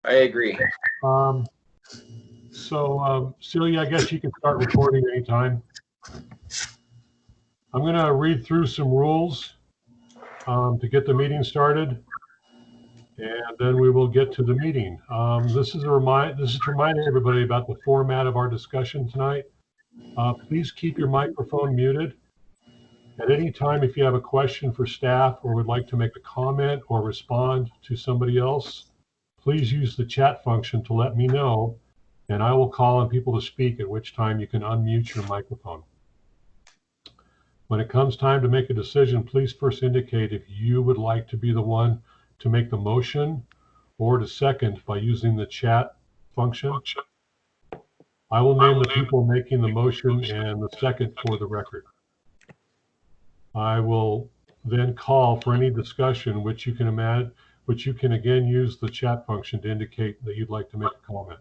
I agree. Celia, I guess you can start recording anytime. I'm going to read through some rules to get the meeting started, and then we will get to the meeting. This is to remind everybody about the format of our discussion tonight. Please keep your microphone muted. At any time, if you have a question for staff or would like to make a comment or respond to somebody else, please use the chat function to let me know, and I will call on people to speak, at which time you can unmute your microphone. When it comes time to make a decision, please first indicate if you would like to be the one to make the motion or to second by using the chat function. I will name the people making the motion and the second for the record. I will then call for any discussion, which you can again use the chat function to indicate that you'd like to make a comment.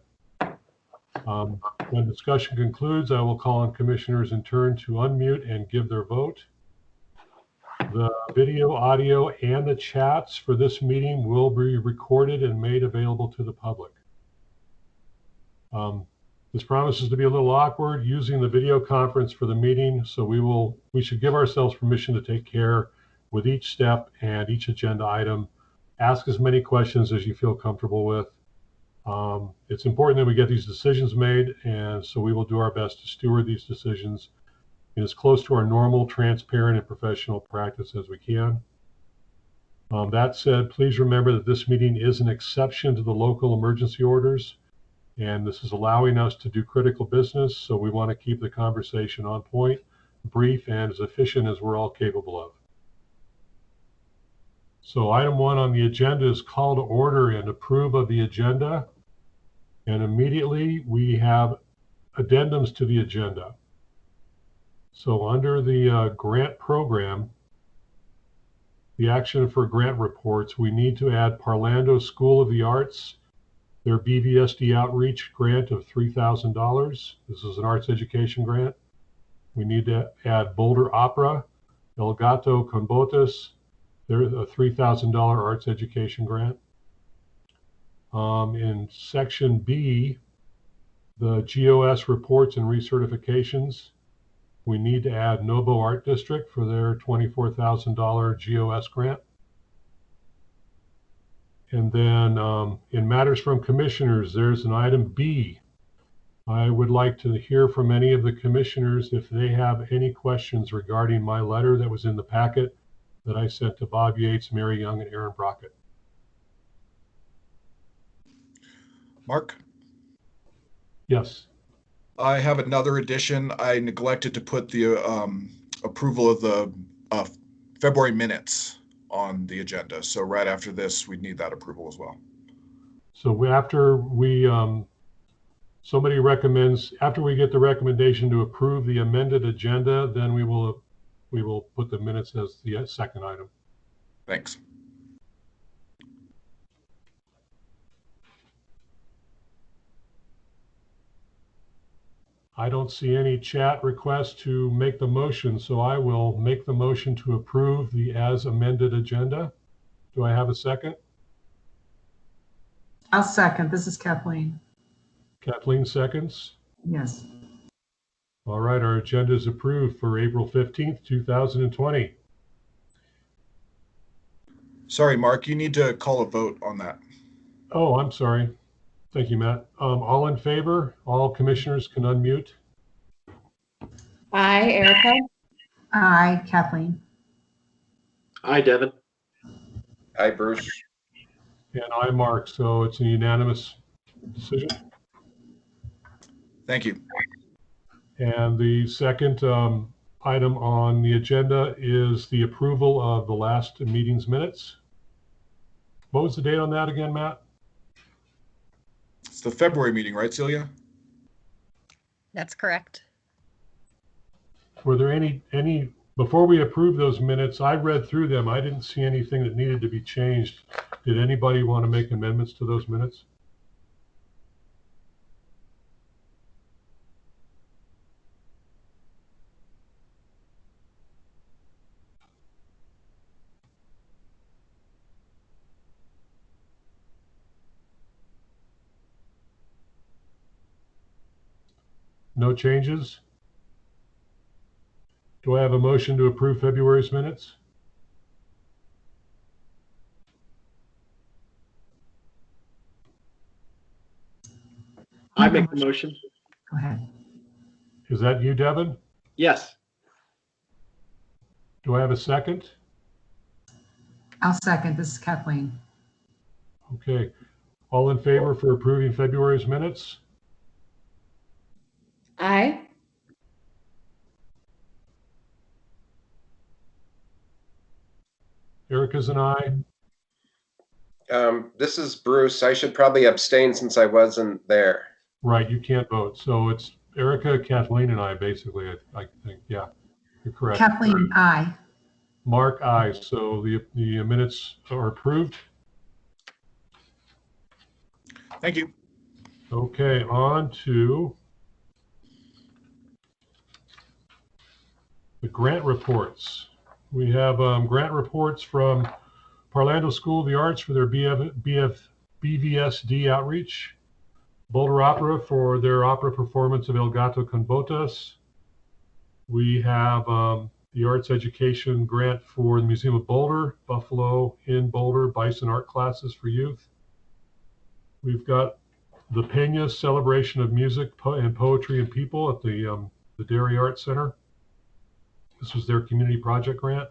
When discussion concludes, I will call on commissioners in turn to unmute and give their vote. The video, audio, and the chats for this meeting will be recorded and made available to the public. This promises to be a little awkward using the video conference for the meeting, so we should give ourselves permission to take care with each step and each agenda item. Ask as many questions as you feel comfortable with. It's important that we get these decisions made, and so we will do our best to steward these decisions in as close to our normal, transparent, and professional practice as we can. That said, please remember that this meeting is an exception to the local emergency orders, and this is allowing us to do critical business, so we want to keep the conversation on point, brief, and as efficient as we're all capable of. So item 1 on the agenda is call to order and approve of the agenda. And immediately we have addendums to the agenda. So under the grant program, the action for grant reports, we need to add Parlando School of the Arts, their BVSD outreach grant of $3,000. This is an arts education grant. We need to add Boulder Opera, El Gato con Botas, they're a $3,000 arts education grant. In section B, the GOS reports and recertifications, we need to add Novo Art District for their $24,000 GOS grant. And then in matters from commissioners, there's an item B. I would like to hear from any of the commissioners if they have any questions regarding my letter that was in the packet that I sent to Bob Yates, Mary Young, and Aaron Brockett. Mark? Yes. I have another addition. I neglected to put the approval of the February minutes on the agenda. So right after this, we need that approval as well. So after we, somebody recommends, after we get the recommendation to approve the amended agenda, then we will put the minutes as the second item. Thanks. I don't see any chat requests to make the motion, so I will make the motion to approve the as amended agenda. Do I have a second? I'll second. This is Kathleen. Kathleen seconds. Yes. All right, our agenda is approved for April 15th, 2020. Sorry, Mark, you need to call a vote on that. Oh, I'm sorry. Thank you, Matt. All in favor? All commissioners can unmute. Aye, Erica. Aye, Kathleen. Aye, Devin. Aye, Bruce. And I, Mark. So it's a unanimous decision. Thank you. And the second item on the agenda is the approval of the last meeting's minutes. What was the date on that again, Matt? It's the February meeting, right, Celia? That's correct. Were there any, before we approve those minutes, I read through them. I didn't see anything that needed to be changed. Did anybody want to make amendments to those minutes? No changes? Do I have a motion to approve February's minutes? I make the motion. Go ahead. Is that you, Devin? Yes. Do I have a second? I'll second. This is Kathleen. Okay. All in favor for approving February's minutes? Aye. Erica's an aye. This is Bruce. I should probably abstain since I wasn't there. Right, you can't vote. So it's Erica, Kathleen, and I, basically, I think. Yeah, you're correct. Kathleen, aye. Mark, aye. So the minutes are approved. Thank you. Okay, on to the grant reports. We have grant reports from Parlando School of the Arts for their BVSD outreach, Boulder Opera for their opera performance of El Gato con Botas. We have the Arts Education Grant for the Museum of Boulder, Buffalo in Boulder, Bison Art Classes for Youth. We've got the Peña Celebration of Music and Poetry and People at the Dairy Arts Center. This was their community project grant.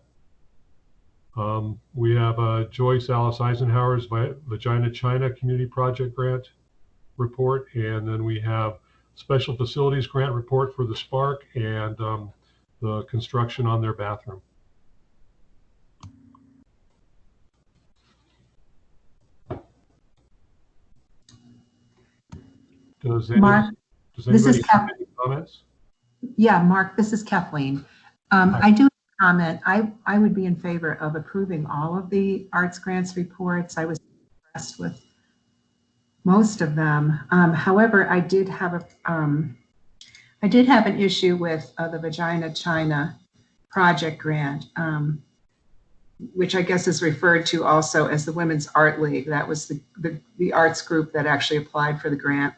We have Joyce Alice Eisenhower's Vagina China Community Project Grant report, and then we have Special Facilities Grant report for the Spark and the construction on their bathroom. Does Mark, anybody have any comments? Yeah, Mark, this is Kathleen. I do comment. I would be in favor of approving all of the arts grants reports. I was impressed with most of them. However, I did have an issue with the Vagina China project grant, which I guess is referred to also as the Women's Art League. That was the arts group that actually applied for the grant.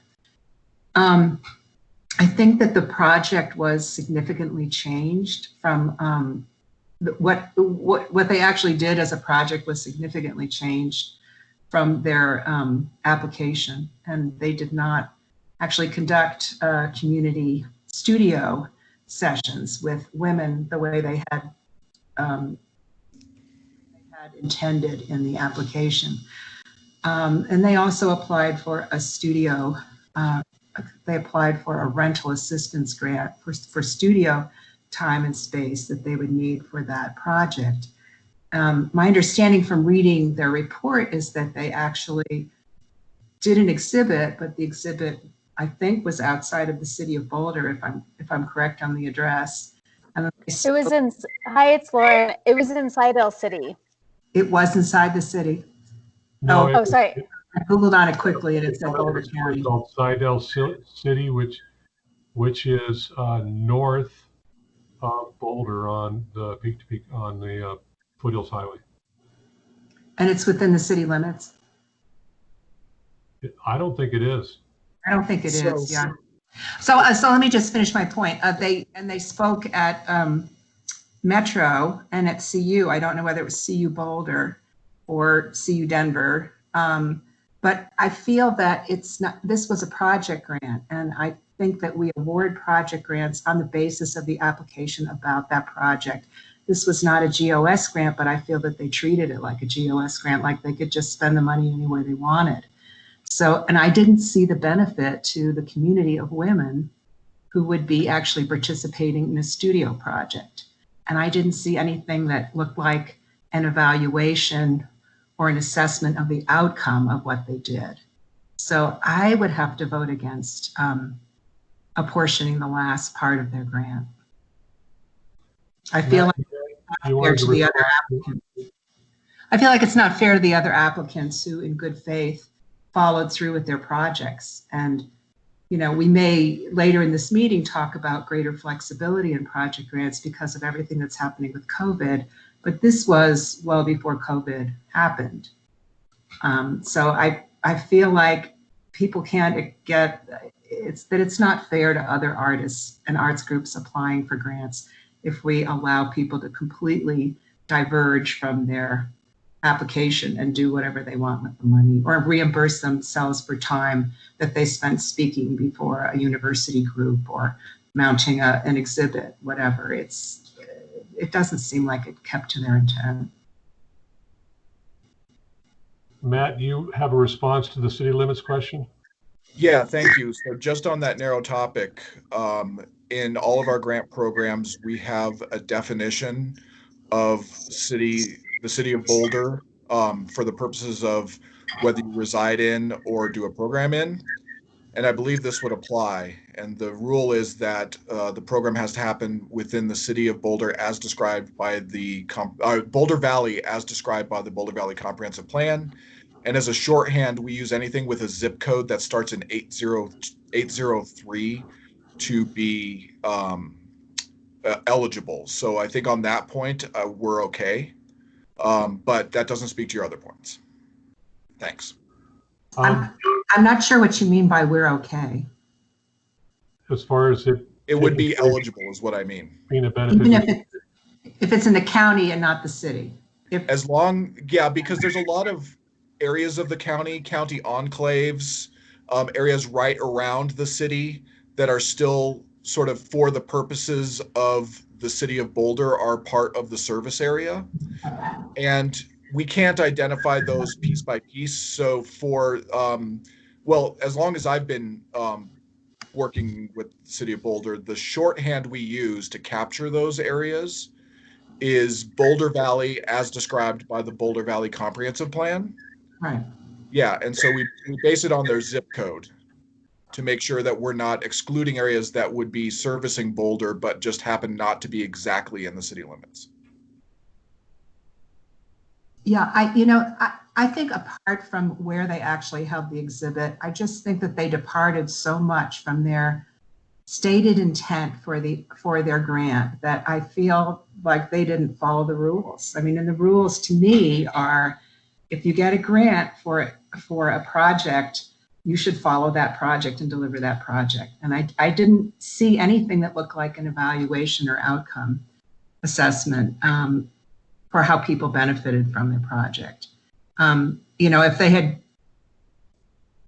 I think that the project was significantly changed from what they actually did as a project was significantly changed from their application, and they did not actually conduct community studio sessions with women the way they had intended in the application. And they also applied for a studio. They applied for a rental assistance grant for studio time and space that they would need for that project. My understanding from reading their report is that they actually did an exhibit, but the exhibit I think was outside of the city of Boulder, if I'm correct on the address. And it was in, hi, it's Lauren. It was in Slidell City. It was inside the city. No, oh, sorry. I Googled on it quickly and it said Boulder County. It's called Slidell City, which is north of Boulder on the peak to peak on the Foothills Highway. And it's within the city limits? I don't think it is. I don't think it is. Yeah. So let me just finish my point. They spoke at Metro and at CU. I don't know whether it was CU Boulder or CU Denver. But I feel that this was a project grant, and I think that we award project grants on the basis of the application about that project. This was not a GOS grant, but I feel that they treated it like a GOS grant, like they could just spend the money anywhere they wanted. So, and I didn't see the benefit to the community of women who would be actually participating in a studio project. And I didn't see anything that looked like an evaluation or an assessment of the outcome of what they did. So I would have to vote against apportioning the last part of their grant. I feel like it's not fair to the other applicants who in good faith followed through with their projects. And, you know, we may later in this meeting talk about greater flexibility in project grants because of everything that's happening with COVID. But this was well before COVID happened. So I feel like people can't get, it's not fair to other artists and arts groups applying for grants if we allow people to completely diverge from their application and do whatever they want with the money, or reimburse themselves for time that they spent speaking before a university group or mounting an exhibit, whatever. It doesn't seem like it kept to their intent. Matt, you have a response to the city limits question? Yeah, thank you. So just on that narrow topic, in all of our grant programs, we have a definition of the city of Boulder, for the purposes of whether you reside in or do a program in. And I believe this would apply. And the rule is that the program has to happen within the city of Boulder as described by the Boulder Valley as described by the Boulder Valley Comprehensive Plan. And as a shorthand, we use anything with a zip code that starts in 803 to be eligible. So I think on that point, we're okay. But that doesn't speak to your other points. Thanks. I'm not sure what you mean by we're okay. As far as it would be eligible is what I mean. Being a benefit. Even if it's in the county and not the city. Because there's a lot of areas of the county enclaves, areas right around the city that are still sort of for the purposes of the city of Boulder are part of the service area. And we can't identify those piece by piece. So for, as long as I've been working with the city of Boulder, the shorthand we use to capture those areas is Boulder Valley as described by the Boulder Valley Comprehensive Plan. Right. Yeah, and so we base it on their zip code to make sure that we're not excluding areas that would be servicing Boulder, but just happen not to be exactly in the city limits. Yeah, I think apart from where they actually held the exhibit, I just think that they departed so much from their stated intent for their grant that I feel like they didn't follow the rules. I mean, and the rules to me are, if you get a grant for a project, you should follow that project and deliver that project. And I didn't see anything that looked like an evaluation or outcome assessment for how people benefited from their project. If they had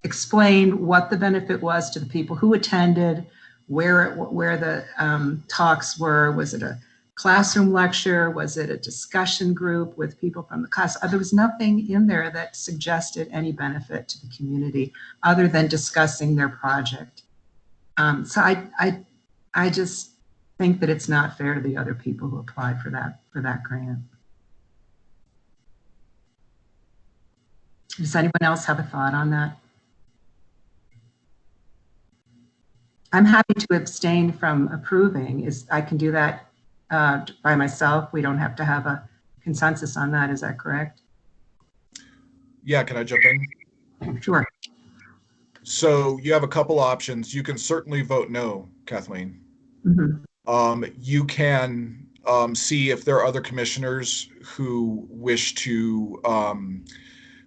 explained what the benefit was to the people who attended, where the talks were, was it a classroom lecture? Was it a discussion group with people from the class? There was nothing in there that suggested any benefit to the community other than discussing their project. So I just think that it's not fair to the other people who applied for that grant. Does anyone else have a thought on that? I'm happy to abstain from approving. I can do that by myself. We don't have to have a consensus on that. Is that correct? Yeah, can I jump in? Sure. So you have a couple options. You can certainly vote no, Kathleen. Mm-hmm. You can see if there are other commissioners who wish to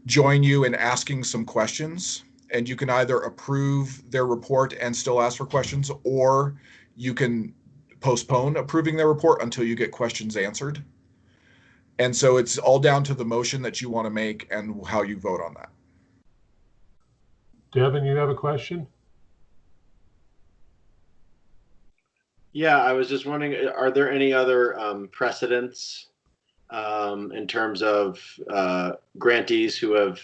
join you in asking some questions, and you can either approve their report and still ask for questions, or you can postpone approving their report until you get questions answered. And so it's all down to the motion that you want to make and how you vote on that. Devin, you have a question? Yeah, I was just wondering, are there any other precedents in terms of grantees who have,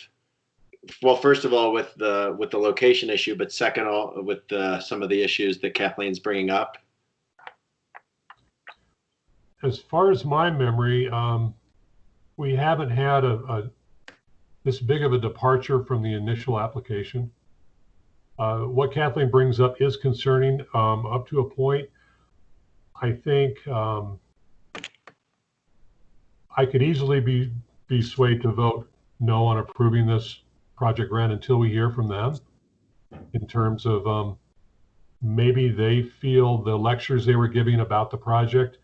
well, first of all, with the location issue, but second, with some of the issues that Kathleen's bringing up? As far as my memory, we haven't had this big of a departure from the initial application. What Kathleen brings up is concerning up to a point. I think I could easily be swayed to vote no on approving this project grant until we hear from them in terms of maybe they feel the lectures they were giving about the project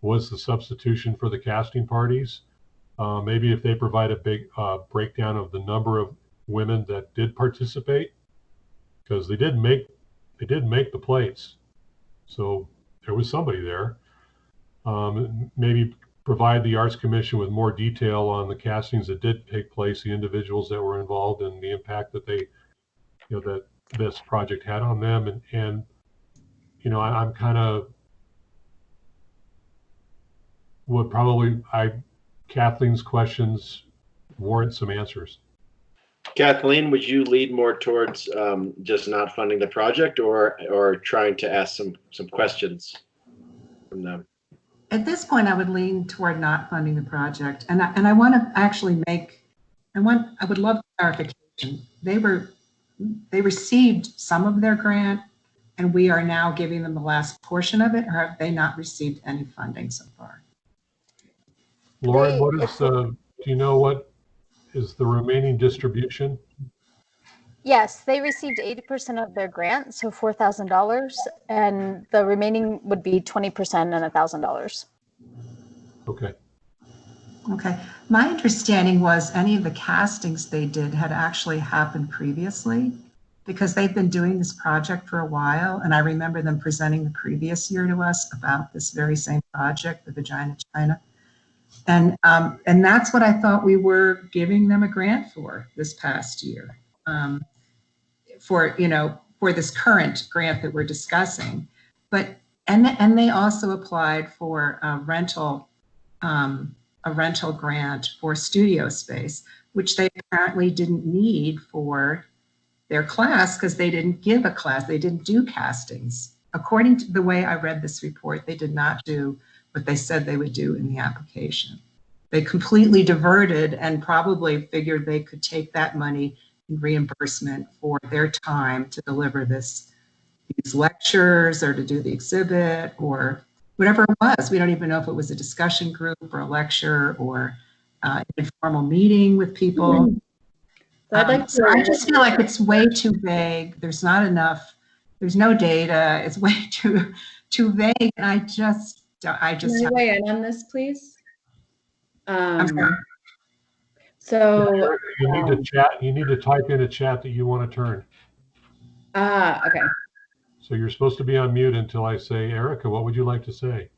was the substitution for the casting parties. Maybe if they provide a big breakdown of the number of women that did participate, because they did make did make the plates. So there was somebody there. Maybe provide the Arts Commission with more detail on the castings that did take place, the individuals that were involved, and the impact that they, that this project had on them. And I'm kind of Kathleen's questions warrant some answers. Kathleen, would you lead more towards just not funding the project, or trying to ask some questions from them? At this point, I would lean toward not funding the project, and I want to actually I would love clarification. They received some of their grant, and we are now giving them the last portion of it, or have they not received any funding so far? Lauren, do you know what is the remaining distribution? Yes, they received 80% of their grant, so $4,000, and the remaining would be 20% and $1,000. Okay. Okay. My understanding was any of the castings they did had actually happened previously, because they've been doing this project for a while, and I remember them presenting the previous year to us about this very same project, the Vagina China. And that's what I thought we were giving them a grant for this past year, for this current grant that we're discussing. But and they also applied for a rental grant for studio space, which they apparently didn't need for their class because they didn't give a class. They didn't do castings. According to the way I read this report, they did not do what they said they would do in the application. They completely diverted and probably figured they could take that money in reimbursement for their time to deliver these lectures or to do the exhibit or whatever it was. We don't even know if it was a discussion group or a lecture or an informal meeting with people. So I'd like so I just feel like it's way too vague. There's not enough. There's no data. It's way too vague. And I just. Can I weigh in on this, please? So you need to chat. You need to type in a chat that you want to turn. Okay. So you're supposed to be on mute until I say, Erica, what would you like to say?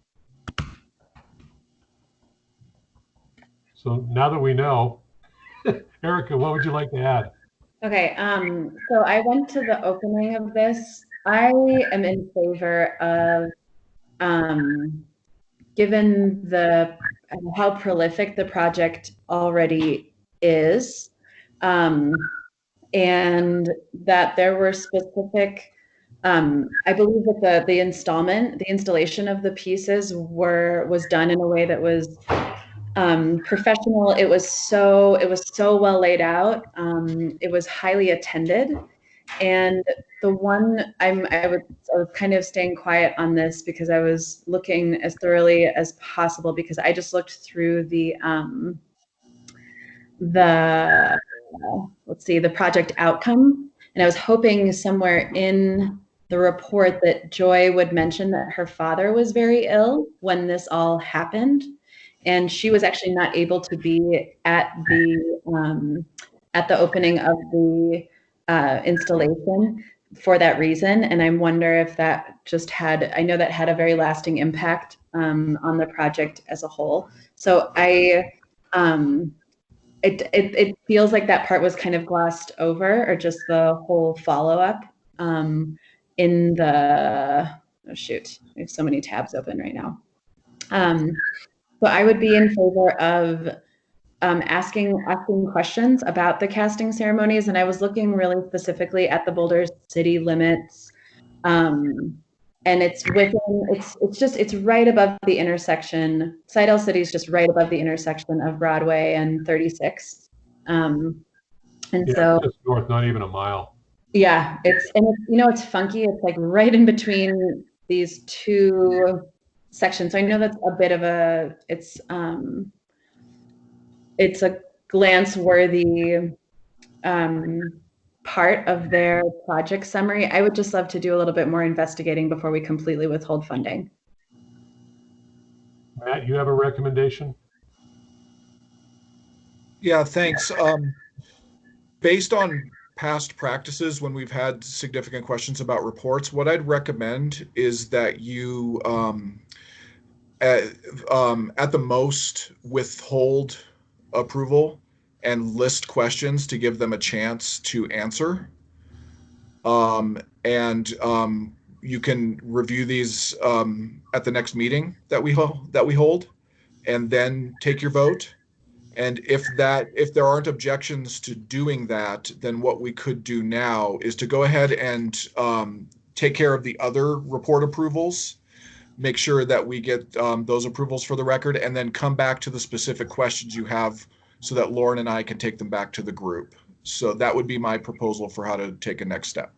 So now that we know, Erica, what would you like to add? Okay. So I went to the opening of this. I am in favor of, given how prolific the project already is, and that there were specific, I believe that the installation of the pieces was done in a way that was professional. It was so well laid out. It was highly attended. And the one I was kind of staying quiet on this because I was looking as thoroughly as possible, because I just looked through the project outcome, and I was hoping somewhere in the report that Joy would mention that her father was very ill when this all happened, and she was actually not able to be at the opening of the installation for that reason. And I wonder if that I know that had a very lasting impact on the project as a whole. So it feels like that part was kind of glossed over, or just the whole follow-up in the, oh shoot, I have so many tabs open right now. So I would be in favor of asking questions about the casting ceremonies. And I was looking really specifically at the Boulder city limits. And it's right above the intersection. Sidell City is just right above the intersection of Broadway and 36. So just north, not even a mile. Yeah, it's funky. It's like right in between these two sections. So I know that's a bit of it's a glance-worthy part of their project summary. I would just love to do a little bit more investigating before we completely withhold funding. Matt, you have a recommendation? Yeah, thanks. Based on past practices when we've had significant questions about reports, what I'd recommend is that you, at the most, withhold approval and list questions to give them a chance to answer. And you can review these at the next meeting that we hold, and then take your vote. And if there aren't objections to doing that, then what we could do now is to go ahead and take care of the other report approvals, make sure that we get those approvals for the record, and then come back to the specific questions you have so that Lauren and I can take them back to the group. So that would be my proposal for how to take a next step.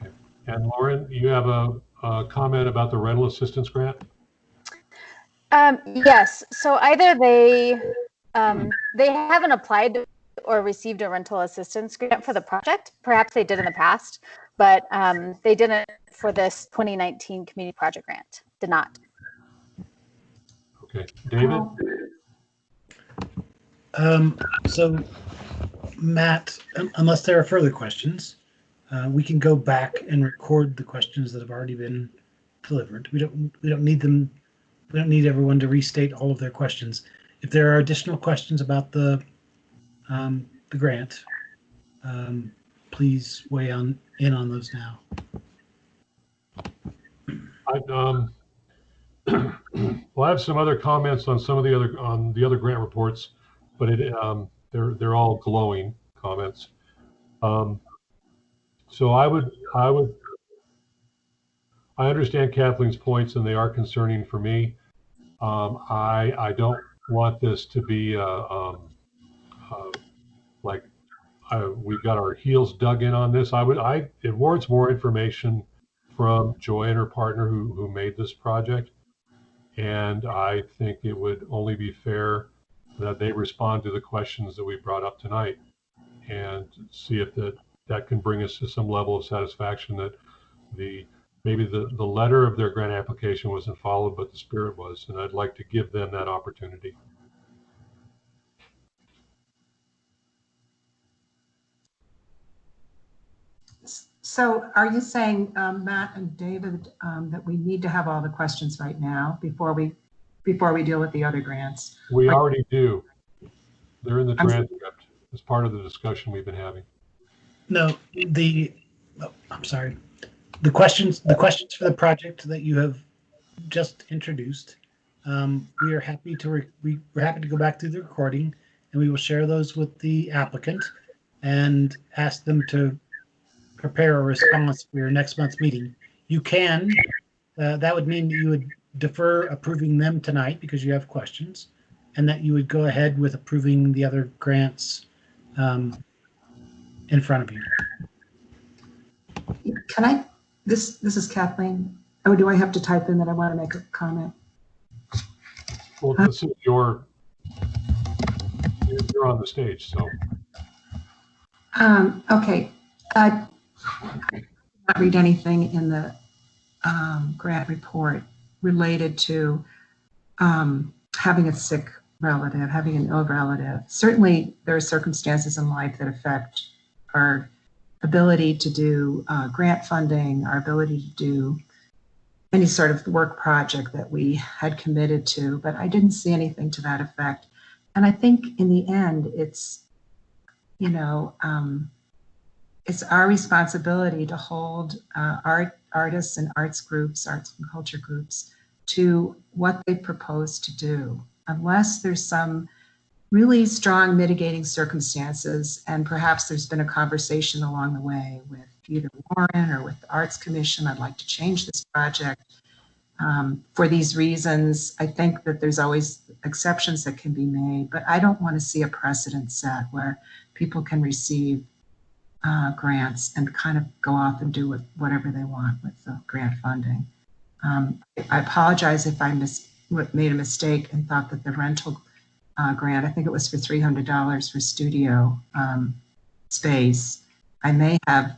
Okay. And Lauren, you have a comment about the rental assistance grant? Yes. So either they haven't applied or received a rental assistance grant for the project. Perhaps they did in the past, but they didn't for this 2019 community project grant. Did not. Okay, David? So Matt, unless there are further questions, we can go back and record the questions that have already been delivered. We don't need them. We don't need everyone to restate all of their questions. If there are additional questions about the grant, please weigh in on those now. Well, I have some other comments on some of the other grant reports, but they're all glowing comments. So I understand Kathleen's points, and they are concerning for me. I don't want this to be like we've got our heels dug in on this. It warrants more information from Joy and her partner who made this project. And I think it would only be fair that they respond to the questions that we brought up tonight, and see if that can bring us to some level of satisfaction that maybe the letter of their grant application wasn't followed, but the spirit was. And I'd like to give them that opportunity. So are you saying, Matt and David, that we need to have all the questions right now before we deal with the other grants? We already do. They're in the transcript as part of the discussion we've been having. No, I'm sorry. The questions for the project that you have just introduced, we're happy to go back through the recording, and we will share those with the applicant and ask them to prepare a response for your next month's meeting. You can, that would mean that you would defer approving them tonight because you have questions, and that you would go ahead with approving the other grants in front of you. Can I, this is Kathleen. Oh, do I have to type in that I want to make a comment? Well, this is you're on the stage, so. Okay. I did not read anything in the grant report related to having a sick relative, having an ill relative. Certainly, there are circumstances in life that affect our ability to do grant funding, our ability to do any sort of work project that we had committed to, but I didn't see anything to that effect. And I think in the end, it's, you know, it's our responsibility to hold artists and arts and culture groups to what they propose to do, unless there's some really strong mitigating circumstances, and perhaps there's been a conversation along the way with either Warren or with the Arts Commission. I'd like to change this project for these reasons. I think that there's always exceptions that can be made, but I don't want to see a precedent set where people can receive grants and kind of go off and do whatever they want with the grant funding. I apologize if I made a mistake and thought that the rental grant, I think it was for $300 for studio space. I may have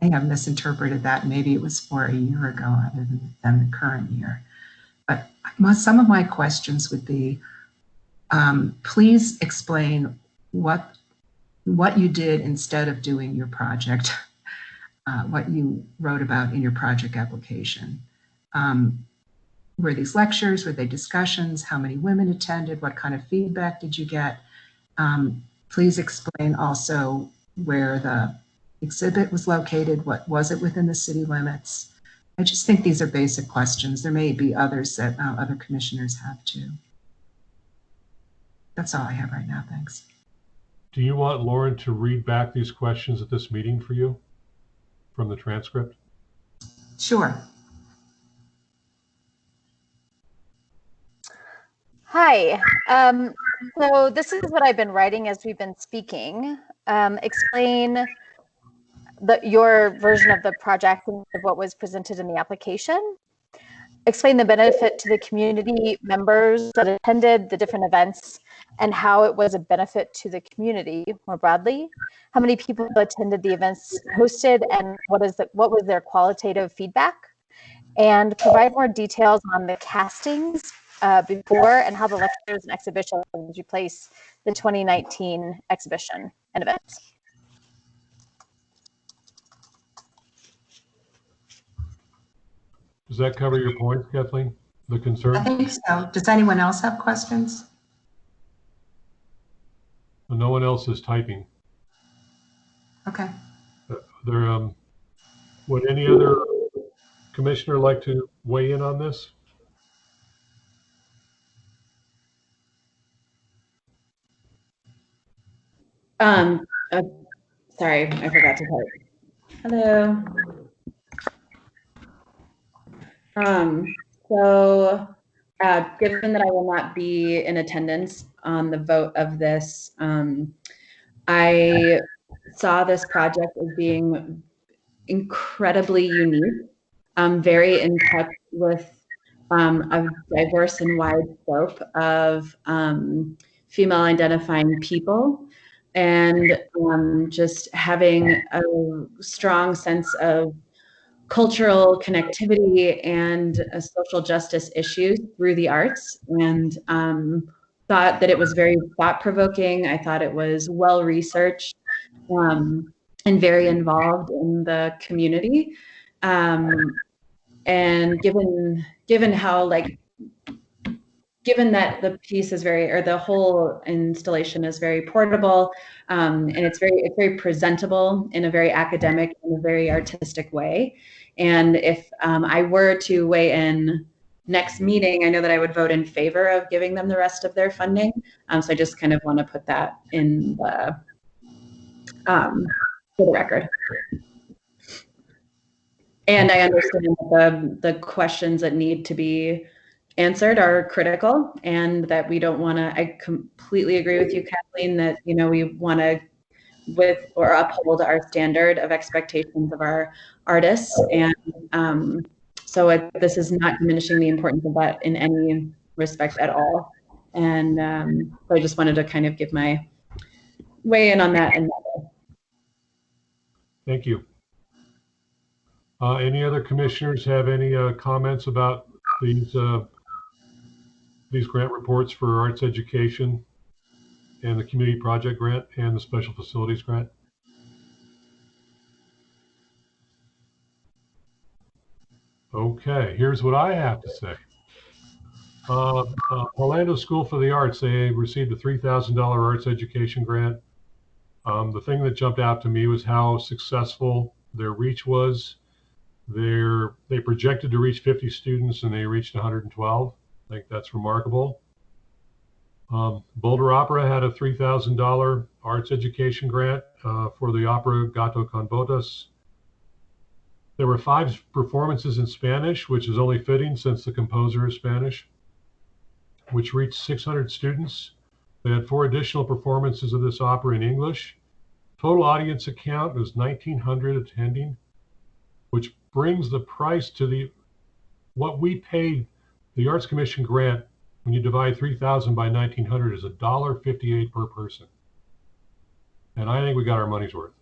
misinterpreted that. Maybe it was for a year ago other than the current year. But some of my questions would be, please explain what what you did instead of doing your project, what you wrote about in your project application. Were these lectures? Were they discussions? How many women attended? What kind of feedback did you get? Please explain also where the exhibit was located. What was it within the city limits? I just think these are basic questions. There may be others that other commissioners have too. That's all I have right now. Thanks. Do you want Lauren to read back these questions at this meeting for you from the transcript? Sure. Hi. So this is what I've been writing as we've been speaking. Explain your version of the project and of what was presented in the application. Explain the benefit to the community members that attended the different events and how it was a benefit to the community more broadly. How many people attended the events hosted and what was their qualitative feedback? And provide more details on the castings before and how the lectures and exhibitions replace the 2019 exhibition and events. Does that cover your points, Kathleen? The concern? I think so. Does anyone else have questions? Well, no one else is typing. Okay. Would any other commissioner like to weigh in on this? Sorry, I forgot to type. Hello. Given that I will not be in attendance on the vote of this, I saw this project as being incredibly unique, very in touch with a diverse and wide scope of female identifying people, and just having a strong sense of cultural connectivity and social justice issues through the arts, and thought that it was very thought-provoking. I thought it was well-researched and very involved in the community. And given how given that the piece is the whole installation is very portable, and it's very presentable in a very academic and a very artistic way. And if I were to weigh in next meeting, I know that I would vote in favor of giving them the rest of their funding. So I just kind of want to put that in the for the record. And I understand that the questions that need to be answered are critical, and that we don't want to, I completely agree with you, Kathleen, that, we want to uphold our standard of expectations of our artists. And so this is not diminishing the importance of that in any respect at all. And so I just wanted to kind of give my weigh in on that. Thank you. Any other commissioners have any comments about these grant reports for arts education and the community project grant and the special facilities grant? Okay, here's what I have to say. Orlando School for the Arts, they received a $3,000 arts education grant. The thing that jumped out to me was how successful their reach was. They projected to reach 50 students and they reached 112. I think that's remarkable. Boulder Opera had a $3,000 arts education grant for the opera Gato con Botas. There were 5 performances in Spanish, which is only fitting since the composer is Spanish, which reached 600 students. They had 4 additional performances of this opera in English. Total audience count was 1,900 attending, which brings the price to what we paid the Arts Commission grant. When you divide 3,000 by 1,900 is $1.58 per person. And I think we got our money's worth.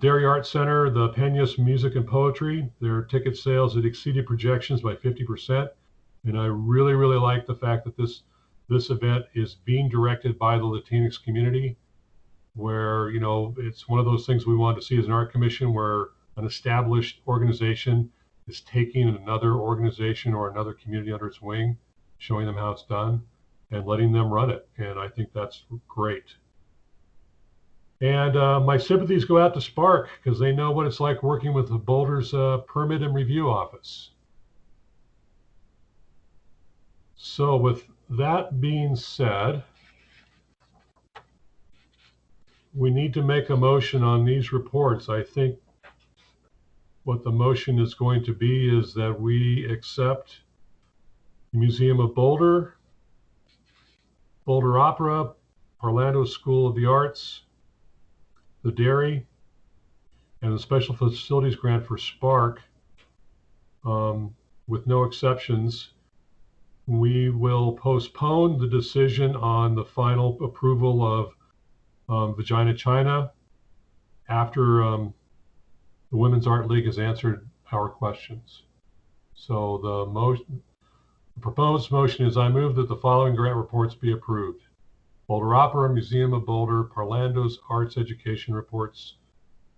Dairy Arts Center, the Peñas Music and Poetry, their ticket sales had exceeded projections by 50%. And I really, really like the fact that this this event is being directed by the Latinx community, where, you know, it's one of those things we want to see as an art commission, where an established organization is taking another organization or another community under its wing, showing them how it's done and letting them run it. And I think that's great. And my sympathies go out to Spark, because they know what it's like working with the Boulder's permit and review office. So with that being said, we need to make a motion on these reports. I think what the motion is going to be is that we accept the Museum of Boulder, Boulder Opera, Orlando School of the Arts, the Dairy, and the Special Facilities Grant for Spark, with no exceptions. We will postpone the decision on the final approval of Vagina China after the Women's Art League has answered our questions. So the proposed motion is, I move that the following grant reports be approved: Boulder Opera, Museum of Boulder, Parlando's Arts Education Reports,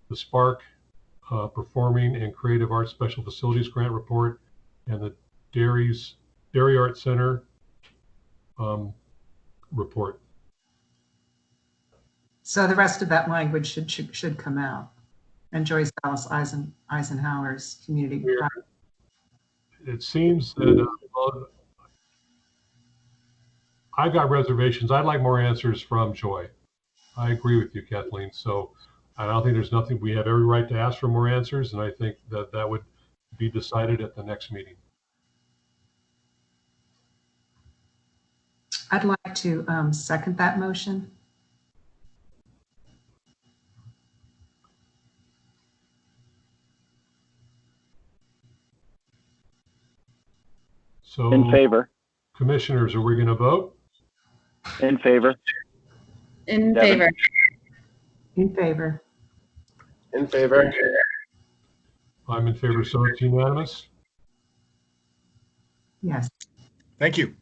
the Spark Performing and Creative Arts Special Facilities Grant Report, and the Dairy Art Center report. So the rest of that language should come out. And Joyce Dallas Eisenhower's community. It seems that I've got reservations. I'd like more answers from Joy. I agree with you, Kathleen. So I don't think there's nothing, we have every right to ask for more answers, and I think that that would be decided at the next meeting. I'd like to second that motion. So In favor. Commissioners, are we going to vote? In favor. In Devin. favor. In favor. In favor. I'm in favor, so it's unanimous. Yes. Thank you.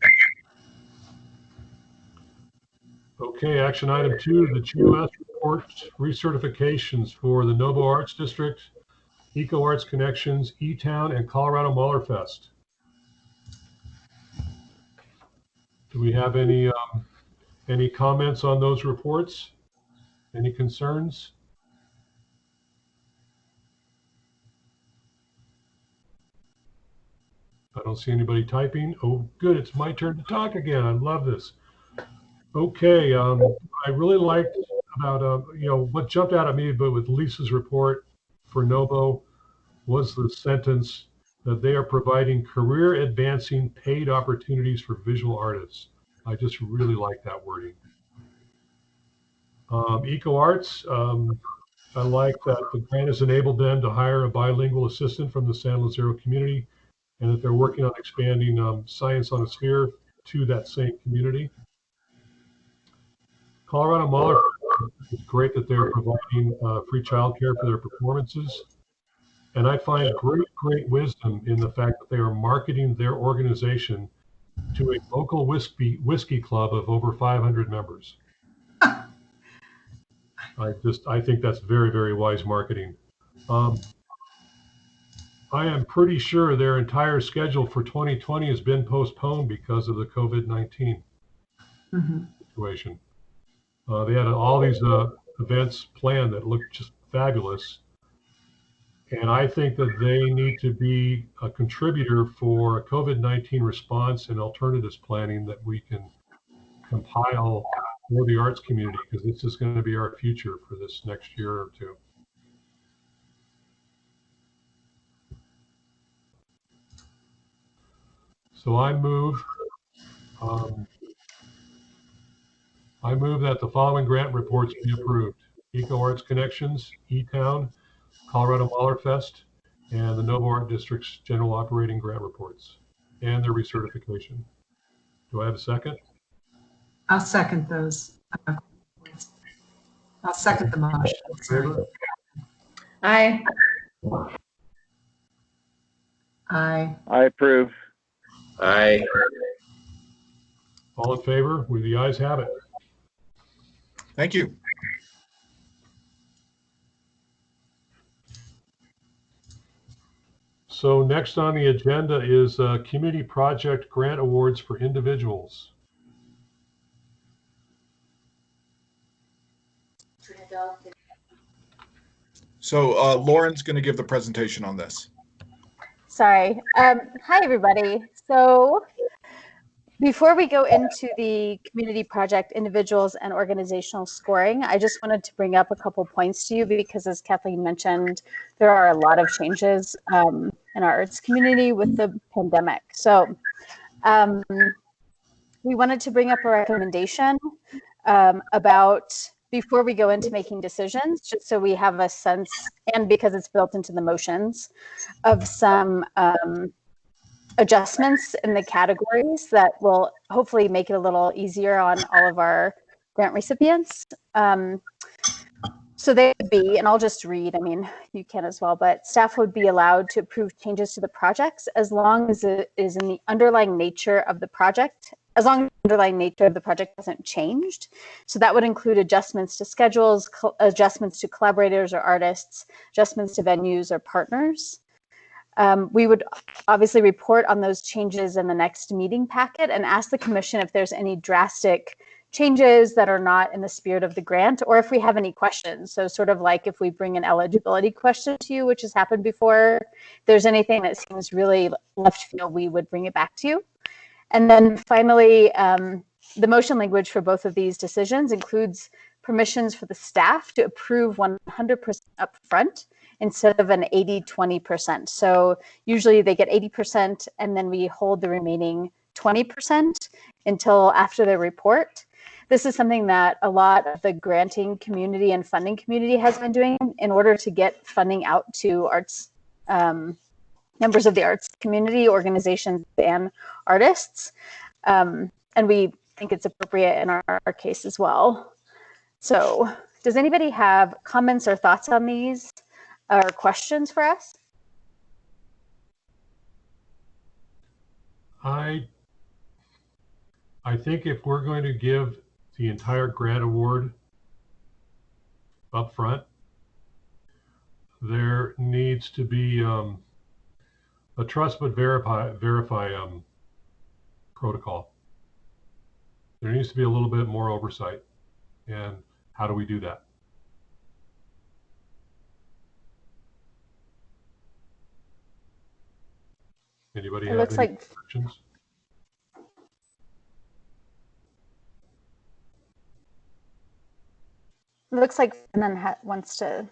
Okay, action item 2, the GOS reports recertifications for the Novo Arts District, Eco Arts Connections, E-Town, and Colorado Mahler Fest. Do we have any comments on those reports? Any concerns? I don't see anybody typing. Oh, good, it's my turn to talk again. I love this. Okay, I really liked about, what jumped out at me, but with Lisa's report for Novo was the sentence that they are providing career advancing paid opportunities for visual artists. I just really like that wording. Eco Arts, I like that the grant has enabled them to hire a bilingual assistant from the San Lazaro community, and that they're working on expanding Science on a Sphere to that same community. Colorado Mahler, it's great that they're providing free childcare for their performances. And I find great wisdom in the fact that they are marketing their organization to a local whiskey club of over 500 members. I think that's very, very wise marketing. I am pretty sure their entire schedule for 2020 has been postponed because of the COVID-19 situation. They had all these events planned that looked just fabulous. And I think that they need to be a contributor for a COVID-19 response and alternatives planning that we can compile for the arts community, because this is going to be our future for this next year or two. So I move that the following grant reports be approved: Eco Arts Connections, E-Town, Colorado Mahler Fest, and the Novo Art District's general operating grant reports and their recertification. Do I have a second? I'll second those. I'll second the motion. Sorry. Aye. Aye. I approve. Aye. All in favor? The ayes have it. Thank you. So next on the agenda is community project grant awards for individuals. So Lauren's going to give the presentation on this. Sorry. Hi, everybody. So before we go into the community project individuals and organizational scoring, I just wanted to bring up a couple points to you because, as Kathleen mentioned, there are a lot of changes in our arts community with the pandemic. So we wanted to bring up a recommendation about before we go into making decisions, just so we have a sense, and because it's built into the motions, of some adjustments in the categories that will hopefully make it a little easier on all of our grant recipients. So they would be, and I'll just read, I mean, you can as well, but staff would be allowed to approve changes to the projects as long as it is in the underlying nature of the project, as long as the underlying nature of the project hasn't changed. So that would include adjustments to schedules, adjustments to collaborators or artists, adjustments to venues or partners. We would obviously report on those changes in the next meeting packet and ask the commission if there's any drastic changes that are not in the spirit of the grant, or if we have any questions. So sort of like if we bring an eligibility question to you, which has happened before, if there's anything that seems really left field, we would bring it back to you. And then finally, the motion language for both of these decisions includes permissions for the staff to approve 100% upfront instead of an 80-20%. So usually they get 80% and then we hold the remaining 20% until after the report. This is something that a lot of the granting community and funding community has been doing in order to get funding out to arts, members of the arts community, organizations, and artists. And we think it's appropriate in our case as well. So does anybody have comments or thoughts on these or questions for us? I think if we're going to give the entire grant award up front, there needs to be a trust but verify protocol. There needs to be a little bit more oversight. And how do we do that? Anybody have any questions? It looks like Fernand wants to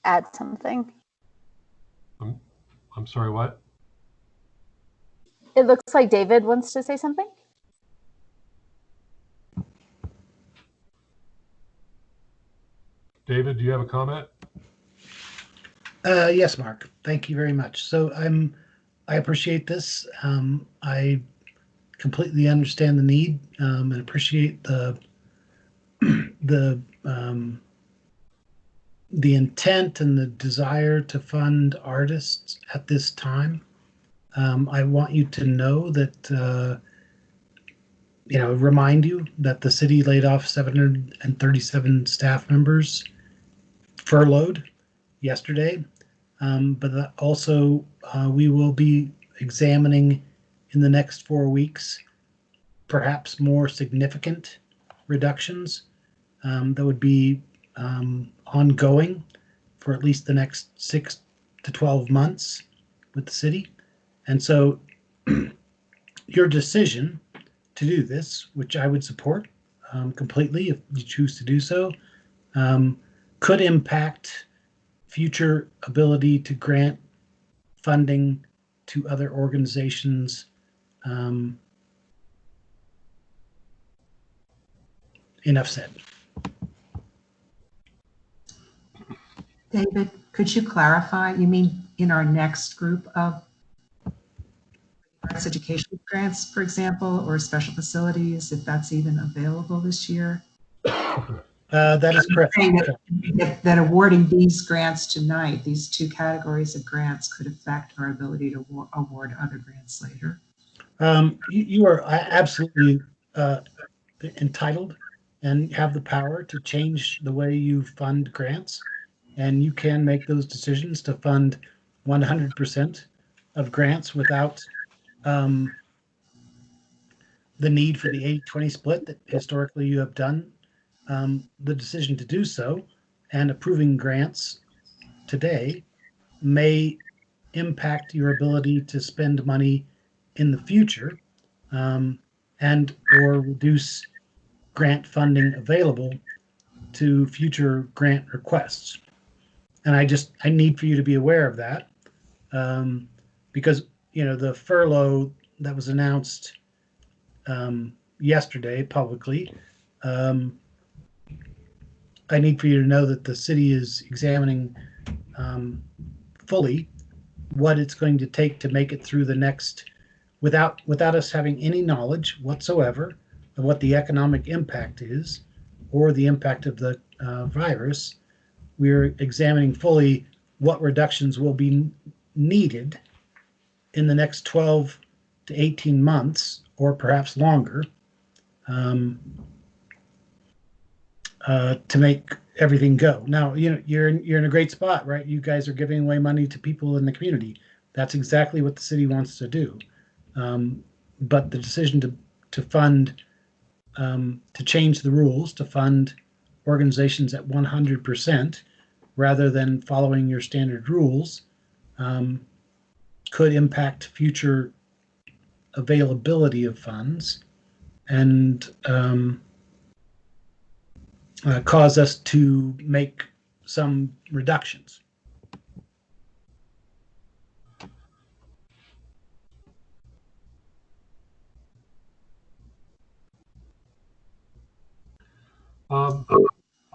add something. I'm sorry, what? It looks like David wants to say something. David, do you have a comment? Yes, Mark. Thank you very much. So I appreciate this. I completely understand the need and appreciate the intent and the desire to fund artists at this time. I want you to know that, remind you that the city laid off 737 staff members, furloughed yesterday. But that also we will be examining in the next 4 weeks, perhaps more significant reductions that would be ongoing for at least the next 6 to 12 months with the city. And so your decision to do this, which I would support completely if you choose to do so, could impact future ability to grant funding to other organizations. Enough said. David, could you clarify? You mean in our next group of arts education grants, for example, or special facilities, if that's even available this year? That is correct. That awarding these grants tonight, these two categories of grants, could affect our ability to award other grants later. You are absolutely uh, entitled and have the power to change the way you fund grants. And you can make those decisions to fund 100% of grants without um, the need for the 80-20 split that historically you have done. The decision to do so and approving grants today may impact your ability to spend money in the future, and or reduce grant funding available to future grant requests. And I need for you to be aware of that, because the furlough that was announced yesterday publicly. I need for you to know that the city is examining fully what it's going to take to make it through the next, without us having any knowledge whatsoever of what the economic impact is or the impact of the virus. We're examining fully what reductions will be needed in the next 12 to 18 months, or perhaps longer, to make everything go. Now, you're in a great spot, right? You guys are giving away money to people in the community. That's exactly what the city wants to do. But the decision to fund, to change the rules, to fund organizations at 100% rather than following your standard rules, could impact future availability of funds and cause us to make some reductions.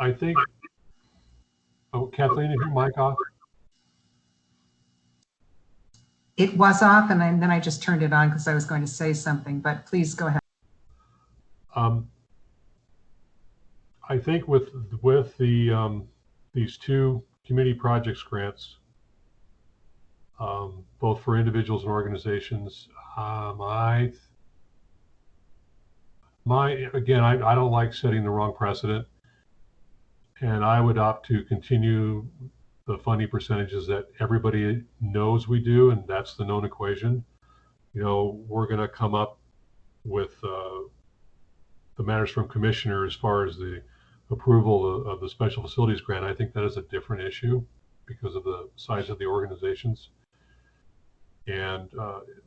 I think, Kathleen, is your mic off? It was off, and then I just turned it on because I was going to say something, but please go ahead. I think with the these two community projects grants, both for individuals and organizations, again, I don't like setting the wrong precedent, and I would opt to continue the funding percentages that everybody knows we do, and that's the known equation. We're going to come up with the matters from commissioner as far as the approval of the special facilities grant. I think that is a different issue because of the size of the organizations and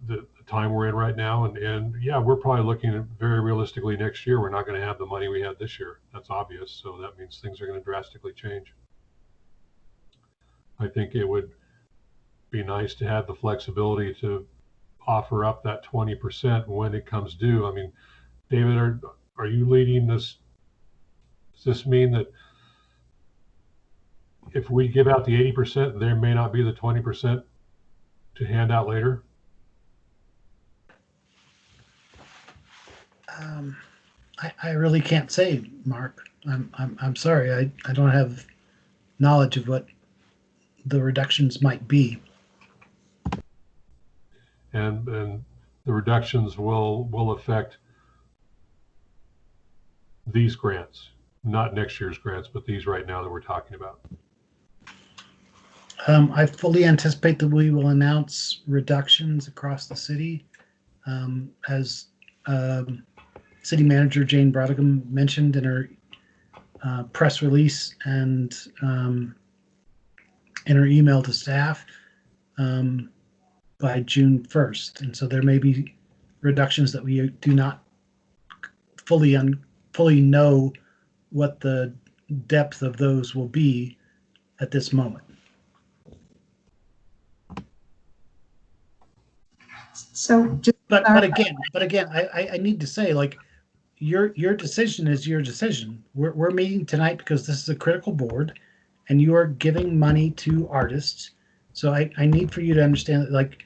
the time we're in right now. And yeah, we're probably looking at very realistically next year, we're not going to have the money we had this year. That's obvious. So that means things are going to drastically change. I think it would be nice to have the flexibility to offer up that 20% when it comes due. I mean, David, are you leading this? Does this mean that if we give out the 80%, there may not be the 20% to hand out later? I really can't say, Mark. I'm sorry. I don't have knowledge of what the reductions might be. And the reductions will affect these grants, not next year's grants, but these right now that we're talking about. I fully anticipate that we will announce reductions across the city, as City Manager Jane Brodigan mentioned in her press release and in her email to staff by June 1st. And so there may be reductions that we do not fully know what the depth of those will be at this moment. So, but again, I need to say, like, your decision is your decision. We're meeting tonight because this is a critical board, and you are giving money to artists. So I need for you to understand that, like,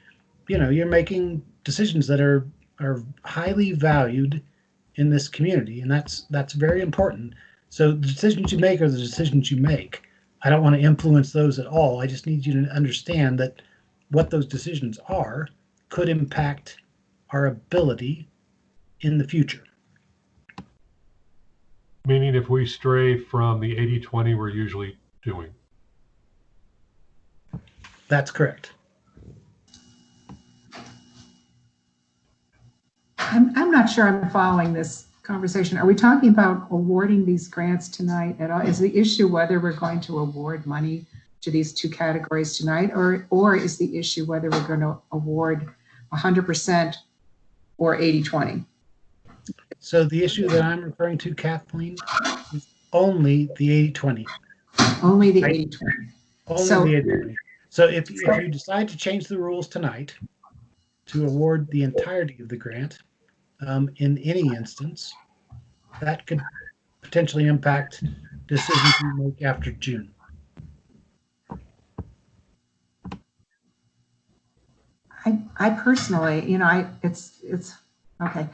you're making decisions that are highly valued in this community, and that's very important. So the decisions you make are the decisions you make. I don't want to influence those at all. I just need you to understand that what those decisions are could impact our ability in the future. Meaning if we stray from the 80-20 we're usually doing. That's correct. I'm not sure I'm following this conversation. Are we talking about awarding these grants tonight at all? Is the issue whether we're going to award money to these two categories tonight, or is the issue whether we're going to award 100% or 80-20? So the issue that I'm referring to, Kathleen, is only the 80-20. Only the Right. 80-20. Only So- the 80-20. So if you decide to change the rules tonight to award the entirety of the grant, in any instance, that could potentially impact decisions we make after June. I personally, it's okay.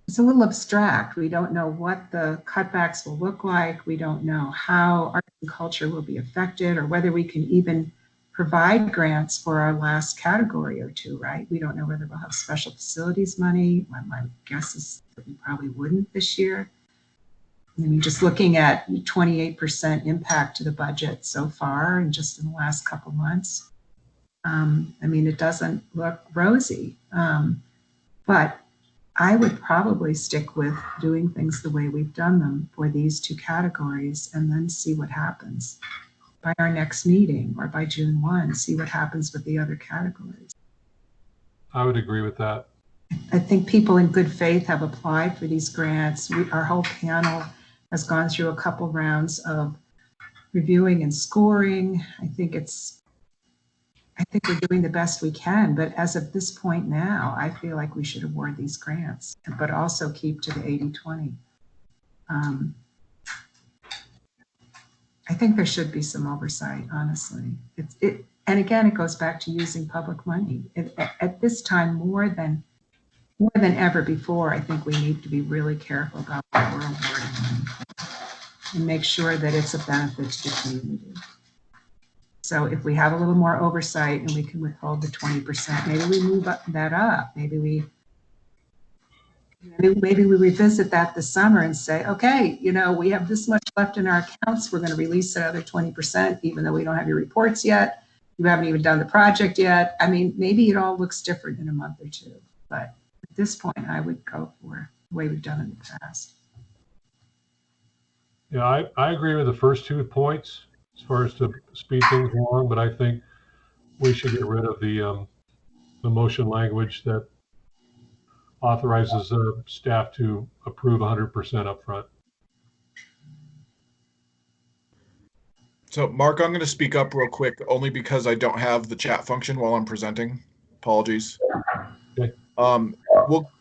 It's a little abstract. We don't know what the cutbacks will look like. We don't know how art and culture will be affected, or whether we can even provide grants for our last category or two, right? We don't know whether we'll have special facilities money. My guess is that we probably wouldn't this year. I mean, just looking at 28% impact to the budget so far, and just in the last couple months. I mean, it doesn't look rosy, but I would probably stick with doing things the way we've done them for these two categories, and then see what happens by our next meeting, or by June 1, see what happens with the other categories. I would agree with that. I think people in good faith have applied for these grants. Our whole panel has gone through a couple rounds of reviewing and scoring. I think we're doing the best we can, but as of this point now, I feel like we should award these grants, but also keep to the 80-20. I think there should be some oversight, honestly. And again, it goes back to using public money. At this time, more than ever before, I think we need to be really careful about what we're awarding money and make sure that it's a benefit to the community. So if we have a little more oversight and we can withhold the 20%, maybe we move that up. Maybe we revisit that this summer and say, okay, we have this much left in our accounts. We're going to release another 20%, even though we don't have your reports yet. You haven't even done the project yet. I mean, maybe it all looks different in a month or two. But at this point, I would go for the way we've done it in the past. Yeah, I agree with the first 2 points as far as to speed things along, but I think we should get rid of the motion language that authorizes staff to approve 100% upfront. So, Mark, I'm going to speak up real quick, only because I don't have the chat function while I'm presenting. Apologies. Okay.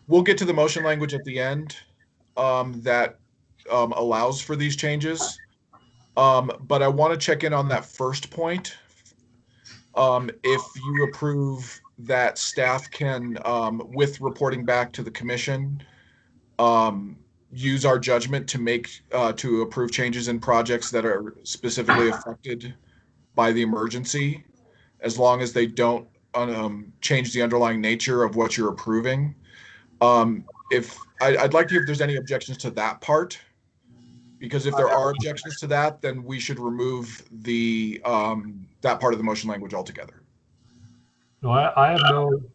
We'll get to the motion language at the end that allows for these changes. But I want to check in on that first point. If you approve that staff can, with reporting back to the commission, use our judgment to approve changes in projects that are specifically affected by the emergency, as long as they don't change the underlying nature of what you're approving. I'd like to hear if there's any objections to that part, because if there are objections to that, then we should remove that part of the motion language altogether. No, I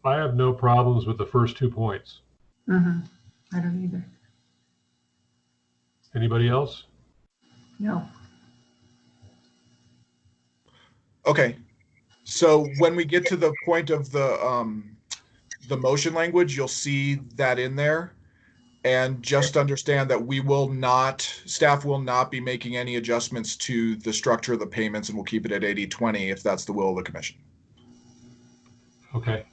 have no problems with the first 2 points. Mm-hmm. I don't either. Anybody else? No. Okay. So when we get to the point of the motion language, you'll see that in there. And just understand that staff will not be making any adjustments to the structure of the payments, and we'll keep it at 80-20 if that's the will of the commission. Okay.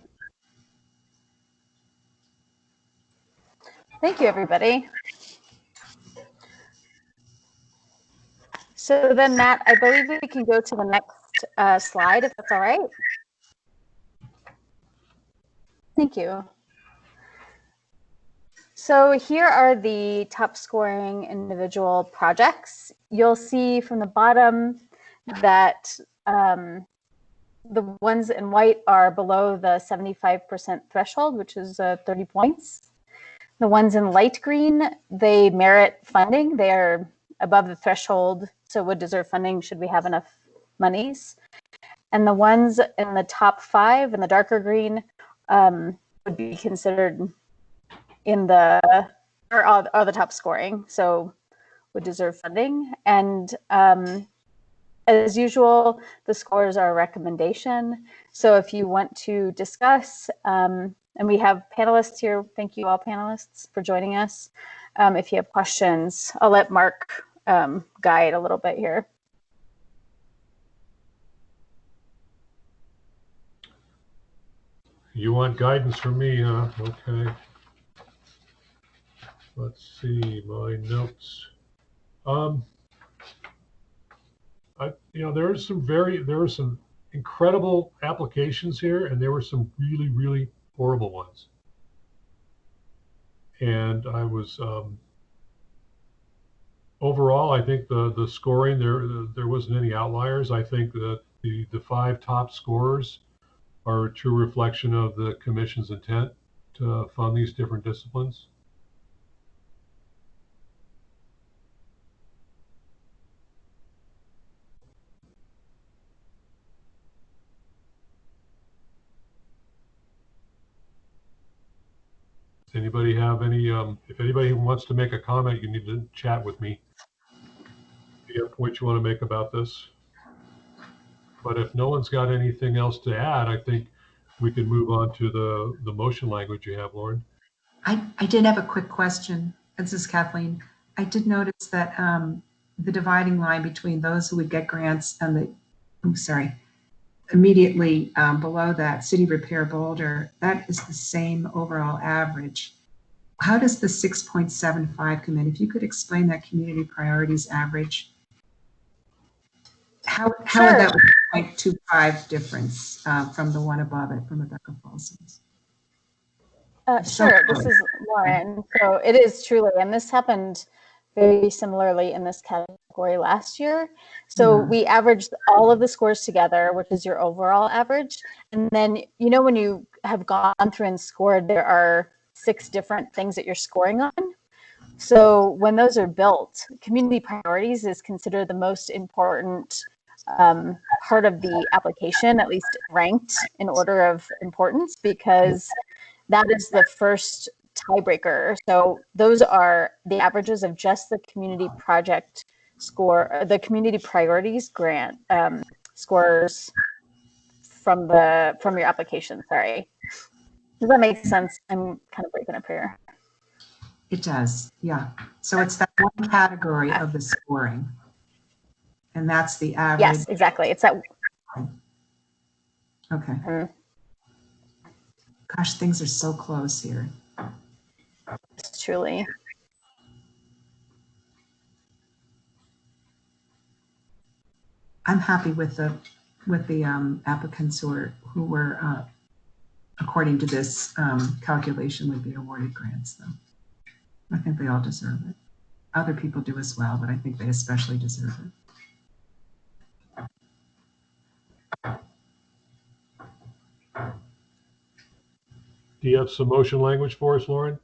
Thank you, everybody. So then, Matt, I believe we can go to the next slide, if that's all right. Thank you. So here are the top scoring individual projects. You'll see from the bottom that the ones in white are below the 75% threshold, which is 30 points. The ones in light green, they merit funding. They are above the threshold, so would deserve funding should we have enough monies. And the ones in the top 5 in the darker green would be considered in the, or are the top scoring, so would deserve funding. And as usual, the scores are a recommendation. So if you want to discuss, and we have panelists here, thank you all panelists for joining us. If you have questions, I'll let Mark guide a little bit here. You want guidance from me, huh? Okay. Let's see my notes. There were some incredible applications here, and there were some really, really horrible ones. And I was overall, I think the scoring there wasn't any outliers. I think that the 5 top scorers are a true reflection of the commission's intent to fund these different disciplines. Anybody have any, if anybody wants to make a comment, you need to chat with me. If you have points you want to make about this. But if no one's got anything else to add, I think we can move on to the motion language you have, Lauren. I did have a quick question. This is Kathleen. I did notice that the dividing line between those who would get grants and immediately below that, City Repair Boulder, that is the same overall average. How does the 6.75 come in? If you could explain that community priorities average, how Sure. would that 0.25 difference from the one above it, from Rebecca Folsom's? Sure, this is Lauren. So it is truly, and this happened very similarly in this category last year. So we averaged all of the scores together, which is your overall average. And then, when you have gone through and scored, there are 6 different things that you're scoring on. So when those are built, community priorities is considered the most important part of the application, at least ranked in order of importance, because that is the first tiebreaker. So those are the averages of just the community project score, the community priorities grant scores from your application. Sorry. Does that make sense? I'm kind of breaking up here. It does, yeah. So it's that one category of the scoring. And that's the average. Yes, exactly. It's that. Okay. Gosh, things are so close here. Truly. I'm happy with the applicants who were according to this calculation would be awarded grants, though. I think they all deserve it. Other people do as well, but I think they especially deserve it. Do you have some motion language for us, Lauren?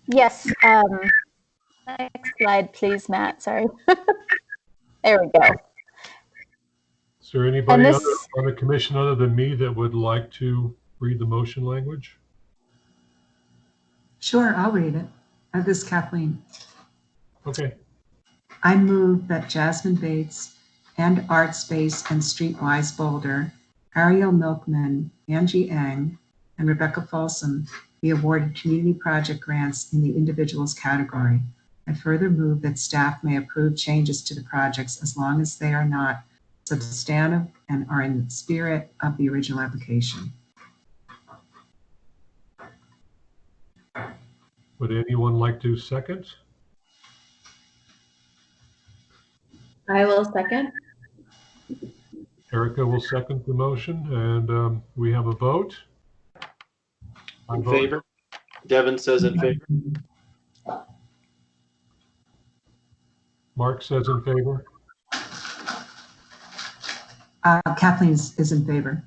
Yes. Next slide, please, Matt. Sorry. There we go. Is there anybody on the commission other than me that would like to read the motion language? Sure, I'll read it. This is Kathleen. Okay. I move that Jasmine Bates and Art Space and Streetwise Boulder, Ariel Milkman, Angie Eng, and Rebecca Folsom be awarded community project grants in the individuals category. I further move that staff may approve changes to the projects as long as they are not substantive and are in the spirit of the original application. Would anyone like to second? I will second. Erica will second the motion, and we have a vote. In favor? Devin says in favor. Mark says in favor. Kathleen is in favor.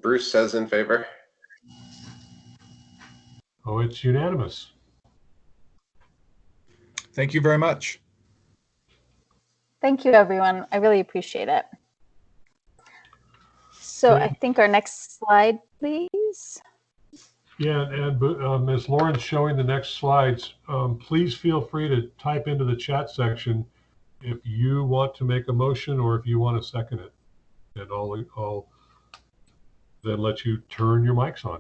Bruce Bruce says in favor. Oh, it's unanimous. Thank you very much. Thank you, everyone. I really appreciate it. So I think our next slide, please. Yeah, and as Lauren's showing the next slides, please feel free to type into the chat section if you want to make a motion or if you want to second it. And I'll then let you turn your mics on.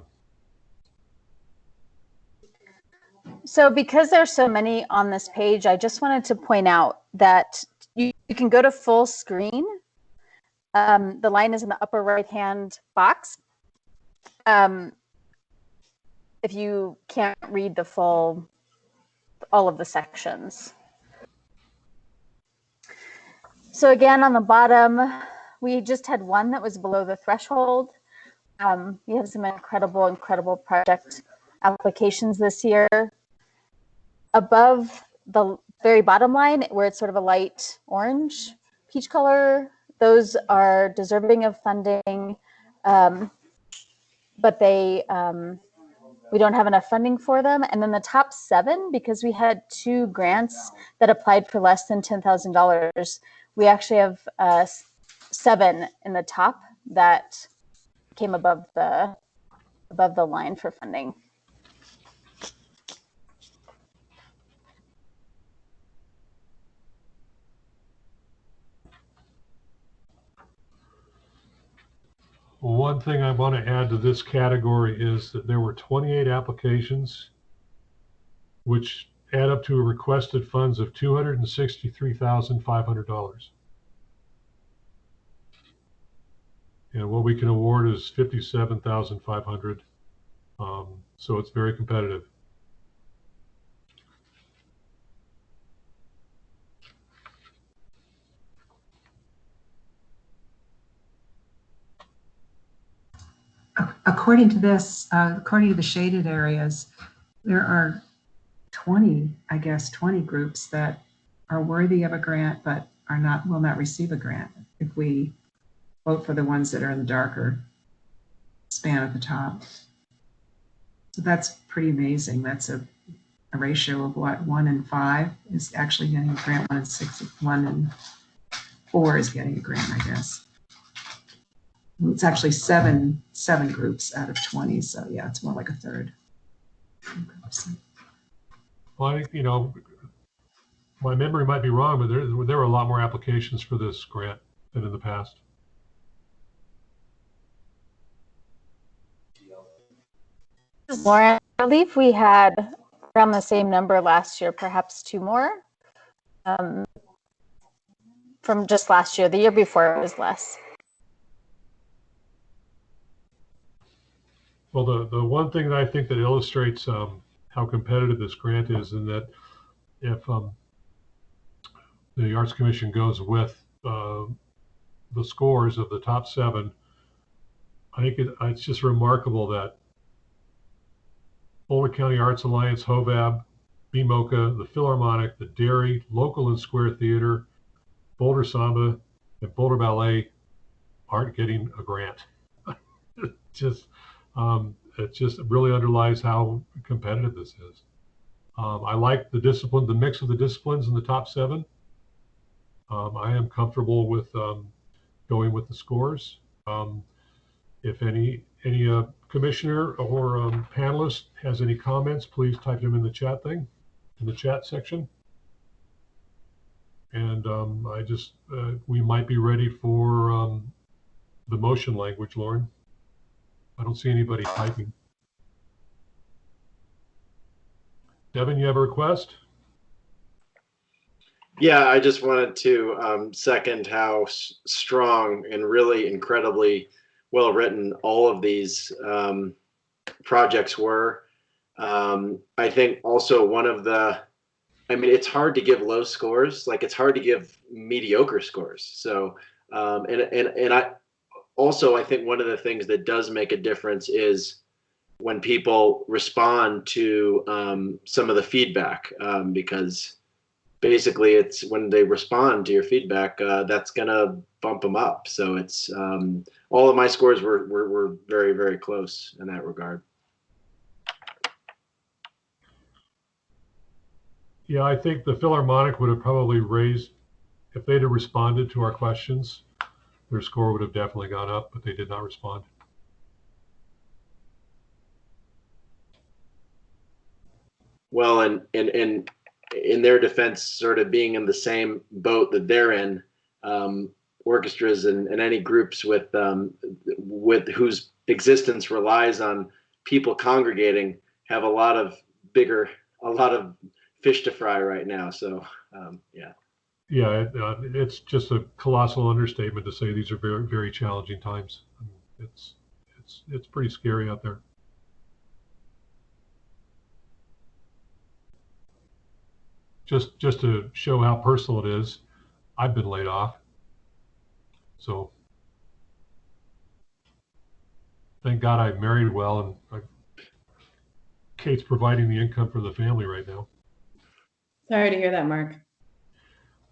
So because there's so many on this page, I just wanted to point out that you can go to full screen. The line is in the upper right-hand box. If you can't read all of the sections. So again, on the bottom, we just had one that was below the threshold. We have some incredible project applications this year. Above the very bottom line, where it's sort of a light orange, peach color, those are deserving of funding, but we don't have enough funding for them. And then the top 7, because we had 2 grants that applied for less than $10,000, we actually have 7 in the top that came above the line for funding. One thing I want to add to this category is that there were 28 applications, which add up to a requested funds of $263,500. And what we can award is $57,500. So it's very competitive. According to this, according to the shaded areas, there are 20 groups that are worthy of a grant, but will not receive a grant if we vote for the ones that are in the darker span at the top. So that's pretty amazing. That's a ratio of what, 1 in 5 is actually getting a grant, 1 in 6, 1 in 4 is getting a grant, I guess. It's actually seven groups out of 20. So yeah, it's more like a third. Well, I think, my memory might be wrong, but there were a lot more applications for this grant than in the past. Lauren, I believe we had around the same number last year, perhaps 2 more from just last year. The year before it was less. Well, the one thing that I think that illustrates how competitive this grant is, in that if the Arts Commission goes with the scores of the top 7, I think it's just remarkable that Boulder County Arts Alliance, HOVAB, BMOCA, the Philharmonic, the Dairy, Local and Square Theater, Boulder Samba, and Boulder Ballet aren't getting a grant. It just really underlies how competitive this is. I like the mix of the disciplines in the top 7. I am comfortable with going with the scores. If any commissioner or panelist has any comments, please type them in the chat section. And we might be ready for the motion language, Lauren. I don't see anybody typing. Devin, you have a request? Yeah, I just wanted to second how strong and really incredibly well written all of these projects were. I think also it's hard to give low scores. Like, it's hard to give mediocre scores. So, I think one of the things that does make a difference is when people respond to some of the feedback, because basically it's when they respond to your feedback, that's gonna bump them up. So it's all of my scores were very, very close in that regard. Yeah, I think the Philharmonic would have probably raised, if they'd have responded to our questions, their score would have definitely gone up, but they did not respond. Well, and in their defense, sort of being in the same boat that they're in, orchestras and any groups with whose existence relies on people congregating have a lot of fish to fry right now. So yeah. Yeah, it's just a colossal understatement to say these are very, very challenging times. I mean, it's pretty scary out there. Just to show how personal it is, I've been laid off. So thank God I married well, and Kate's providing the income for the family right now. Sorry to hear that, Mark.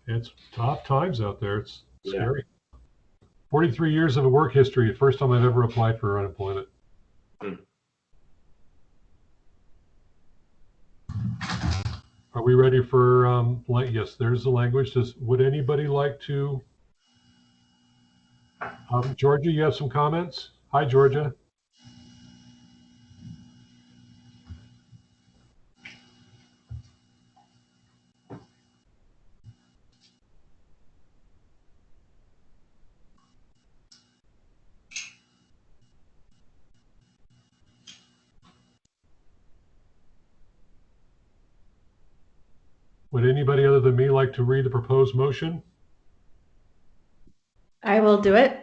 It's tough times out there. It's scary. Yeah. 43 years of a work history. The first time I've ever applied for unemployment. Are we ready for yes, there's the language. Would anybody like to? Georgia, you have some comments? Hi, Georgia. Would anybody other than me like to read the proposed motion? I will do it.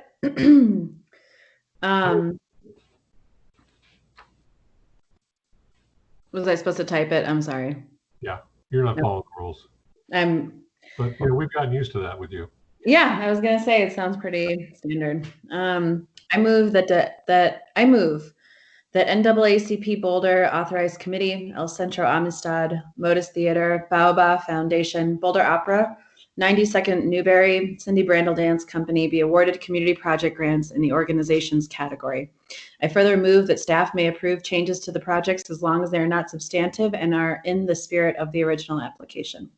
Was I supposed to type it? I'm sorry. Yeah, you're not following the rules. But we've gotten used to that with you. Yeah, I was gonna say it sounds pretty standard. I move that NAACP Boulder Authorized Committee, El Centro Amistad, Modus Theater, Baobab Foundation, Boulder Opera, 92nd Newberry, Cindy Brandel Dance Company be awarded community project grants in the organizations category. I further move that staff may approve changes to the projects as long as they are not substantive and are in the spirit of the original application.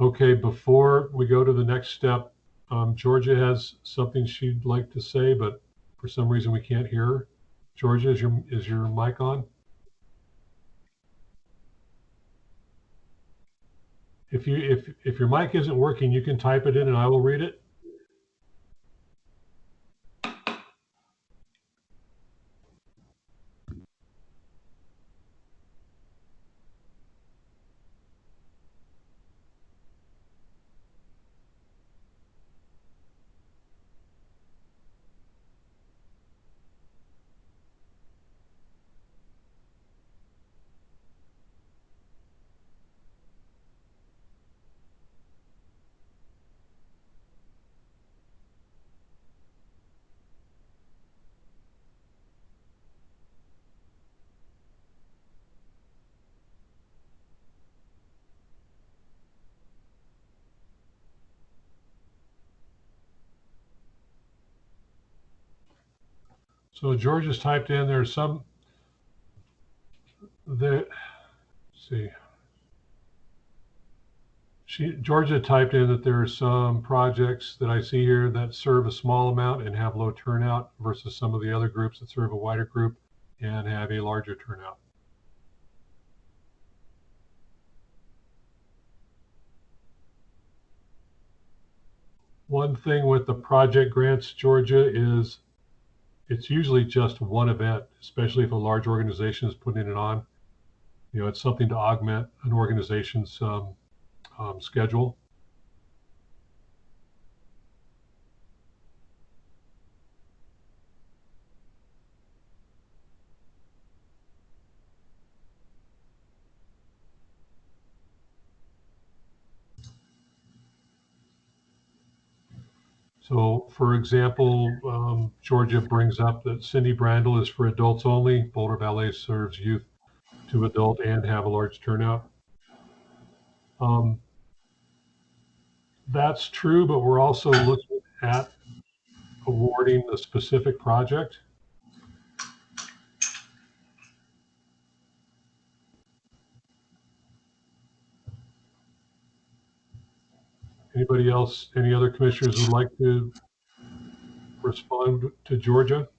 Okay, before we go to the next step, Georgia has something she'd like to say, but for some reason we can't hear her. Georgia, is your mic on? If your mic isn't working, you can type it in and I will read it. So Georgia's typed in there's some that see. Georgia typed in that there are some projects that I see here that serve a small amount and have low turnout versus some of the other groups that serve a wider group and have a larger turnout. One thing with the project grants, Georgia, is it's usually just one event, especially if a large organization is putting it on. It's something to augment an organization's schedule. So, for example, Georgia brings up that Cindy Brandel is for adults only. Boulder Ballet serves youth to adult and have a large turnout. That's true, but we're also looking at awarding a specific project. Anybody else, any other commissioners would like to respond to Georgia?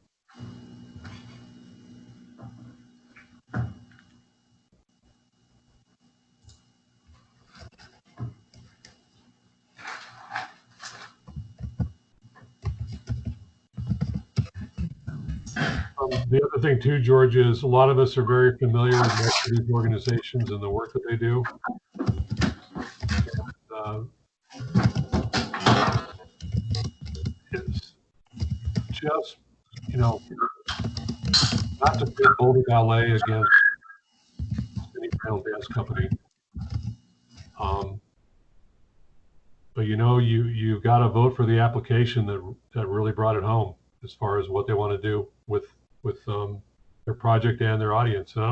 The other thing too, Georgia, is a lot of us are very familiar with most of these organizations and the work that they do. It's just, you know, not to pit Boulder Ballet against any rail dance company. But you know, you've got to vote for the application that really brought it home as far as what they want to do with their project and their audience. And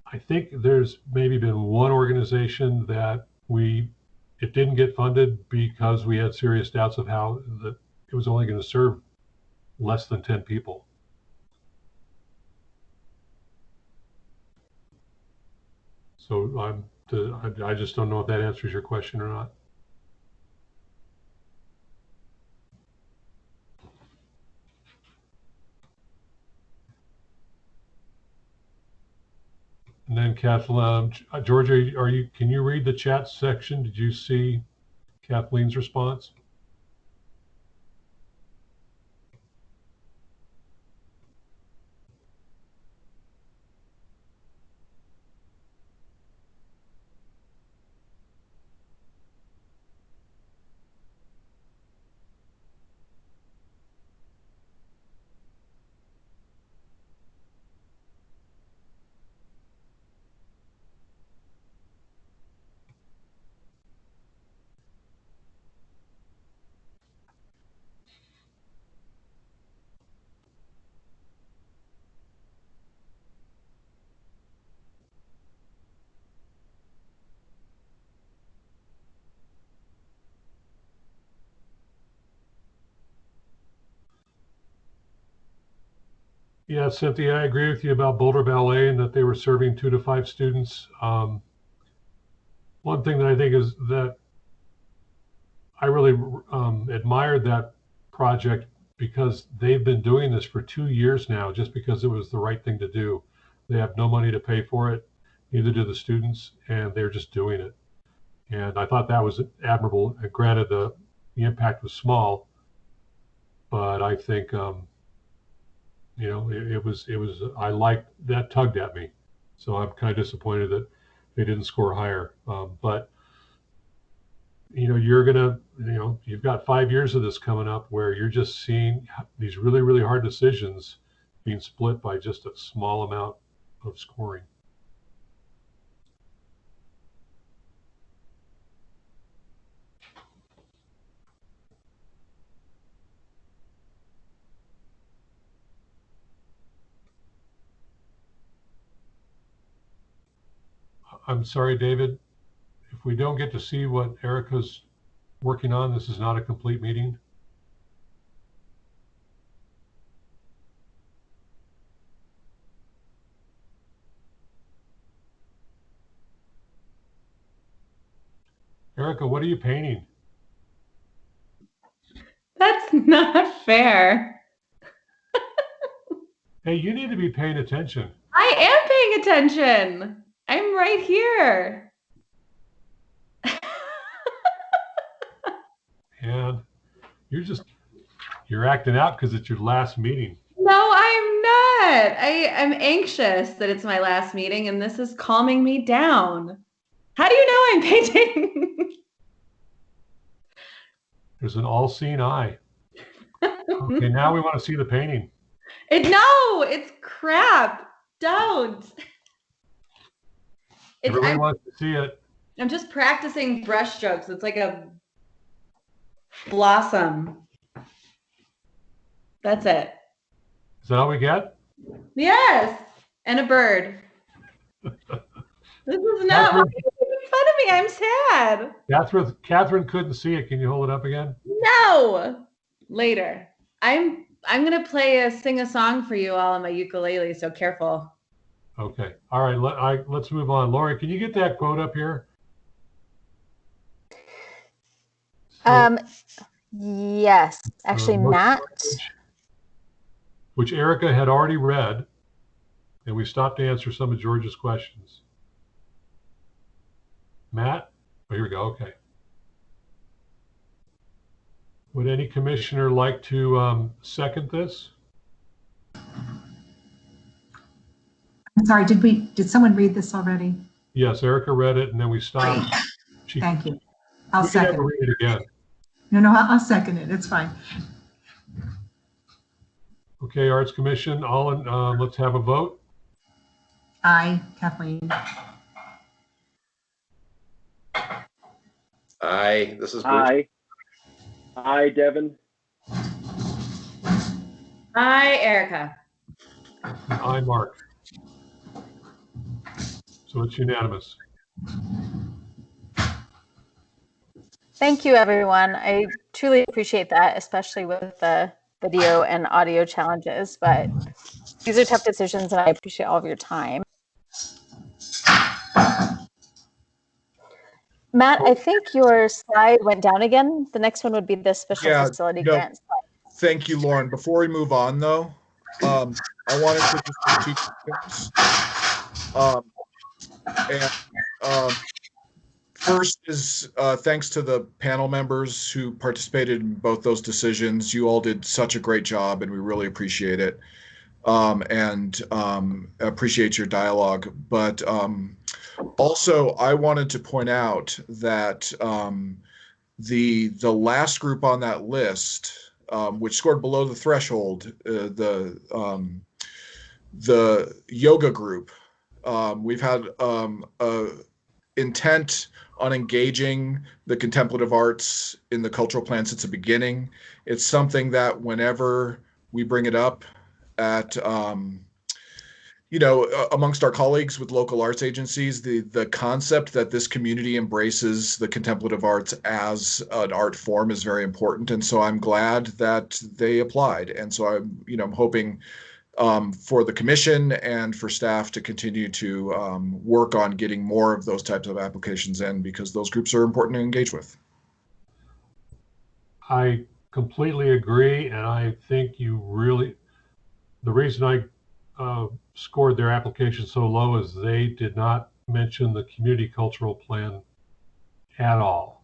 I think there's maybe been one organization that it didn't get funded because we had serious doubts of how it was only going to serve less than 10 people. So I just don't know if that answers your question or not. And then Kathleen, Georgia, can you read the chat section? Did you see Kathleen's response? Yeah, Cynthia, I agree with you about Boulder Ballet and that they were serving 2 to 5 students. One thing that I think is that I really admired that project because they've been doing this for 2 years now, just because it was the right thing to do. They have no money to pay for it, neither do the students, and they're just doing it. And I thought that was admirable. And granted, the impact was small, but I think you know, it was I liked that, tugged at me. So I'm kind of disappointed that they didn't score higher. But you know, you've got 5 years of this coming up where you're just seeing these really, really hard decisions being split by just a small amount of scoring. I'm sorry, David, if we don't get to see what Erica's working on, this is not a complete meeting. Erica, what are you painting? That's not fair. Hey, you need to be paying attention. I am paying attention. I'm right here. And you're acting out because it's your last meeting. No, I'm not. I'm anxious that it's my last meeting and this is calming me down. How do you know I'm painting? There's an all-seeing eye. Okay, now we want to see the painting. No, it's crap. Don't. Everybody wants to see it. I'm just practicing brush strokes. It's like a blossom. That's it. Is that all we get? Yes, and a bird. This is not why you're making fun of me. I'm sad. Catherine couldn't see it. Can you hold it up again? No. Later. I'm gonna sing a song for you all on my ukulele. So careful. Okay. All right. Let's move on. Lori, can you get that quote up here? Yes, actually, Matt. Which Erica had already read, and we stopped to answer some of George's questions. Matt? Oh, here we go. Okay. Would any commissioner like to second this? I'm sorry, did someone read this already? Yes, Erica read it, and then we stopped. Thank you. I'll We can have her second read it again. No, I'll second it. It's fine. Okay, Arts Commission, let's have a vote. Aye, Kathleen. Aye, this is Bruce. Aye. Aye, Devin. Hi, Erica. And aye, Mark. So it's unanimous. Thank you, everyone. I truly appreciate that, especially with the video and audio challenges, but these are tough decisions and I appreciate all of your time. Matt, I think your slide went down again. The next one would be the special facility grant slide. Thank you, Lauren. Before we move on, though, I wanted to just do 2 things. First is thanks to the panel members who participated in both those decisions. You all did such a great job, and we really appreciate it, and appreciate your dialogue. But also, I wanted to point out that the last group on that list, which scored below the threshold, the yoga group, we've had a intent on engaging the contemplative arts in the cultural plan since the beginning. It's something that whenever we bring it up at amongst our colleagues with local arts agencies, the concept that this community embraces the contemplative arts as an art form is very important. And so I'm glad that they applied. And so I'm hoping for the commission and for staff to continue to work on getting more of those types of applications in, because those groups are important to engage with. I completely agree, and I think the reason I scored their application so low is they did not mention the community cultural plan at all.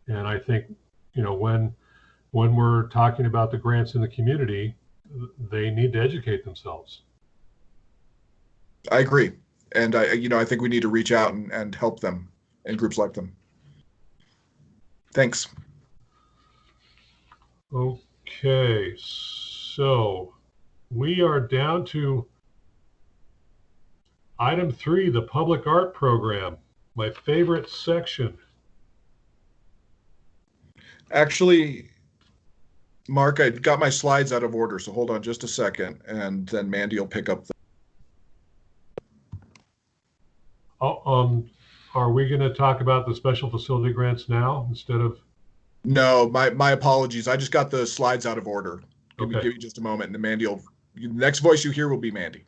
And I think, when we're talking about the grants in the community, they need to educate themselves. I agree. And I think we need to reach out and help them and groups like them. Thanks. Okay, so we are down to item 3, the public art program, my favorite section. Actually, Mark, I got my slides out of order, so hold on just a second, and then Mandy will pick up the... Are we going to talk about the special facility grants now instead of? No, my apologies. I just got the slides out of order. Give me just a moment, and then Mandy will... The next voice you hear will be Mandy.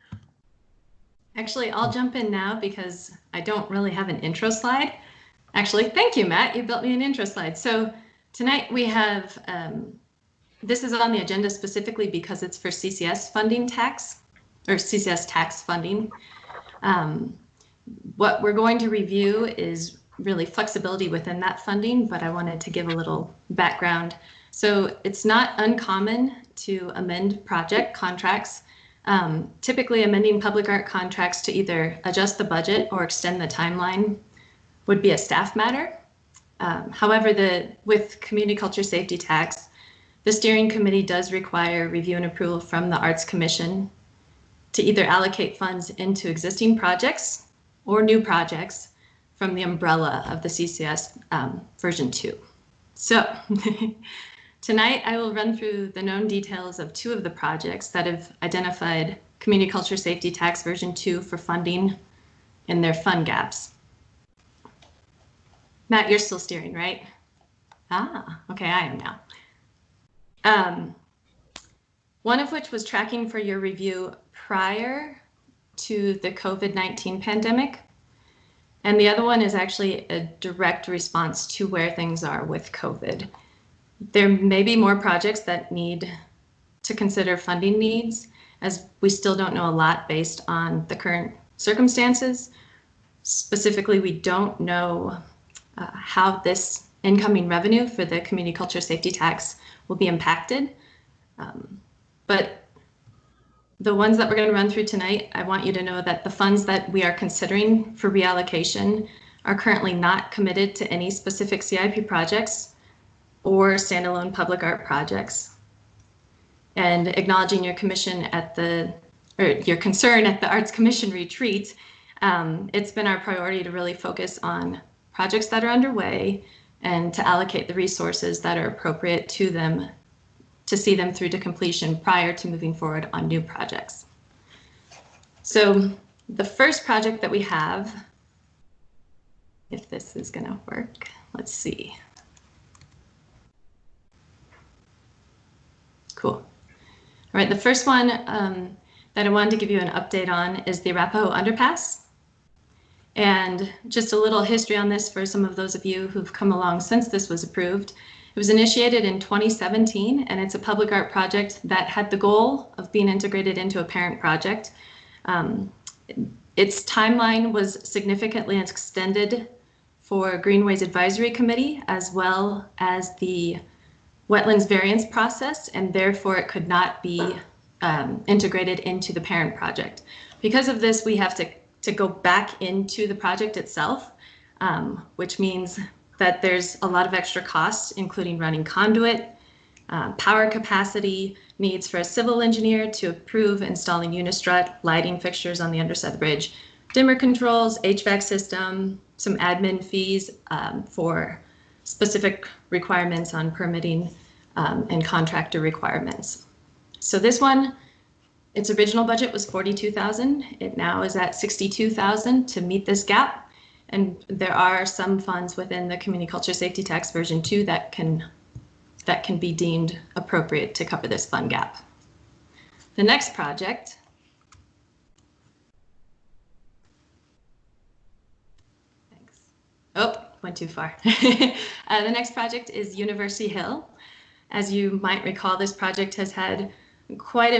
Actually, I'll jump in now because I don't really have an intro slide. Actually, thank you, Matt. You built me an intro slide. So tonight we have... this is on the agenda specifically because it's for CCS funding tax, or CCS tax funding. What we're going to review is really flexibility within that funding, but I wanted to give a little background. So it's not uncommon to amend project contracts. Typically amending public art contracts to either adjust the budget or extend the timeline would be a staff matter. However, with community culture safety tax, the steering committee does require review and approval from the Arts Commission to either allocate funds into existing projects or new projects from the umbrella of the CCS version 2. So tonight I will run through the known details of 2 of the projects that have identified community culture safety tax version 2 for funding in their fund gaps. Matt, you're still steering, right? Ah, okay, I am now. One of which was tracking for your review prior to the COVID-19 pandemic. And the other one is actually a direct response to where things are with COVID. There may be more projects that need to consider funding needs, as we still don't know a lot based on the current circumstances. Specifically, we don't know how this incoming revenue for the community culture safety tax will be impacted. But the ones that we're going to run through tonight, I want you to know that the funds that we are considering for reallocation are currently not committed to any specific CIP projects or standalone public art projects. And acknowledging your commission at your concern at the Arts Commission retreat, it's been our priority to really focus on projects that are underway and to allocate the resources that are appropriate to them to see them through to completion prior to moving forward on new projects. So the first project that we have, if this is going to work, let's see. Cool. All right, the first one that I wanted to give you an update on is the Arapaho Underpass. And just a little history on this for some of those of you who've come along since this was approved. It was initiated in 2017, and it's a public art project that had the goal of being integrated into a parent project. Its timeline was significantly extended for Greenways Advisory Committee, as well as the wetlands variance process, and therefore it could not be integrated into the parent project. Because of this, we have to go back into the project itself, which means that there's a lot of extra costs, including running conduit, power capacity, needs for a civil engineer to approve installing unistrut, lighting fixtures on the underside of the bridge, dimmer controls, HVAC system, some admin fees for specific requirements on permitting and contractor requirements. So this one, its original budget was $42,000. It now is at $62,000 to meet this gap. And there are some funds within the Community Culture Safety Tax version 2 that can be deemed appropriate to cover this fund gap. The next project went too far. The next project is University Hill. As you might recall, this project has had quite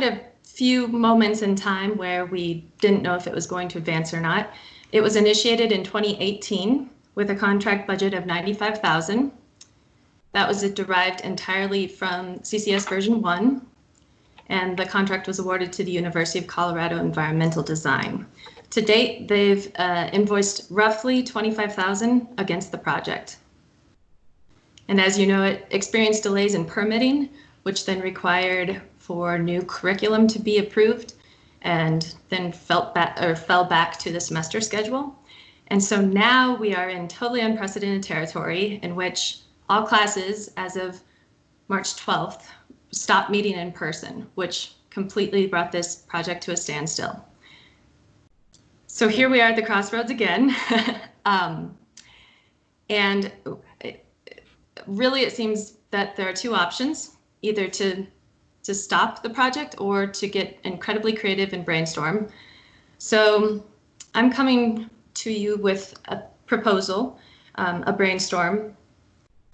a few moments in time where we didn't know if it was going to advance or not. It was initiated in 2018 with a contract budget of $95,000. That was derived entirely from CCS version 1, and the contract was awarded to the University of Colorado Environmental Design. To date, they've invoiced roughly $25,000 against the project. And as you know, it experienced delays in permitting, which then required for new curriculum to be approved, and then fell back to the semester schedule. And so now we are in totally unprecedented territory in which all classes as of March 12th stopped meeting in person, which completely brought this project to a standstill. So here we are at the crossroads again. And really it seems that there are two options, either to stop the project or to get incredibly creative and brainstorm. So I'm coming to you with a proposal, a brainstorm,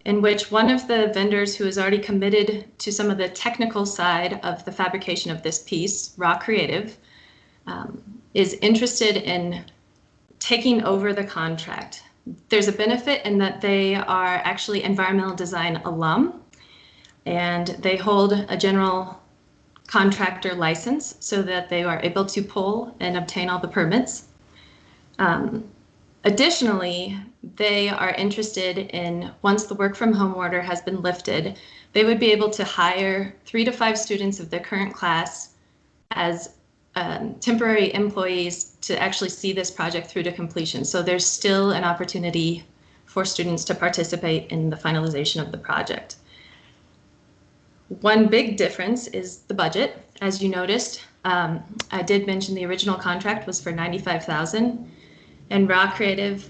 in which one of the vendors who has already committed to some of the technical side of the fabrication of this piece, Raw Creative, is interested in taking over the contract. There's a benefit in that they are actually environmental design alum, and they hold a general contractor license so that they are able to pull and obtain all the permits. Additionally, they are interested in, once the work from home order has been lifted, they would be able to hire 3 to 5 students of their current class as temporary employees to actually see this project through to completion. So there's still an opportunity for students to participate in the finalization of the project. One big difference is the budget. As you noticed, I did mention the original contract was for $95,000, and Raw Creative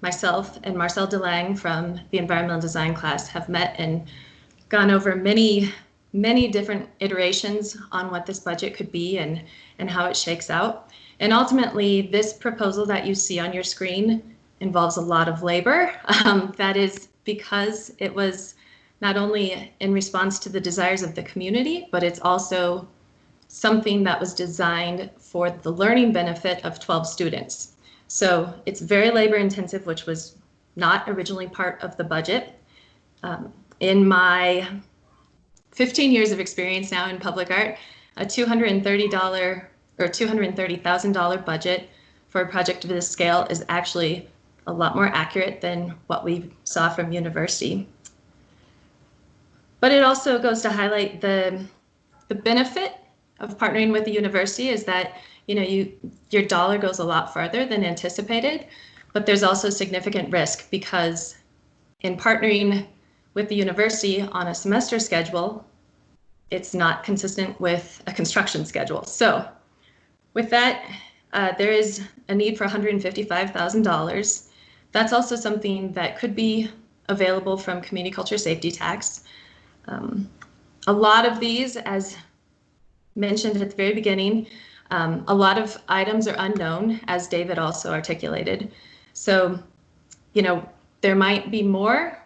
myself and Marcel DeLange from the environmental design class have met and gone over many different iterations on what this budget could be and how it shakes out. And ultimately, this proposal that you see on your screen involves a lot of labor. That is because it was not only in response to the desires of the community, but it's also something that was designed for the learning benefit of 12 students. So it's very labor intensive, which was not originally part of the budget. In my 15 years of experience now in public art, a $230 or $230,000 budget for a project of this scale is actually a lot more accurate than what we saw from university. But it also goes to highlight the benefit of partnering with the university is that your dollar goes a lot farther than anticipated, but there's also significant risk because in partnering with the university on a semester schedule, it's not consistent with a construction schedule. So with that, there is a need for $155,000. That's also something that could be available from community culture safety tax. A lot of these, as mentioned at the very beginning, a lot of items are unknown, as David also articulated. So, there might be more.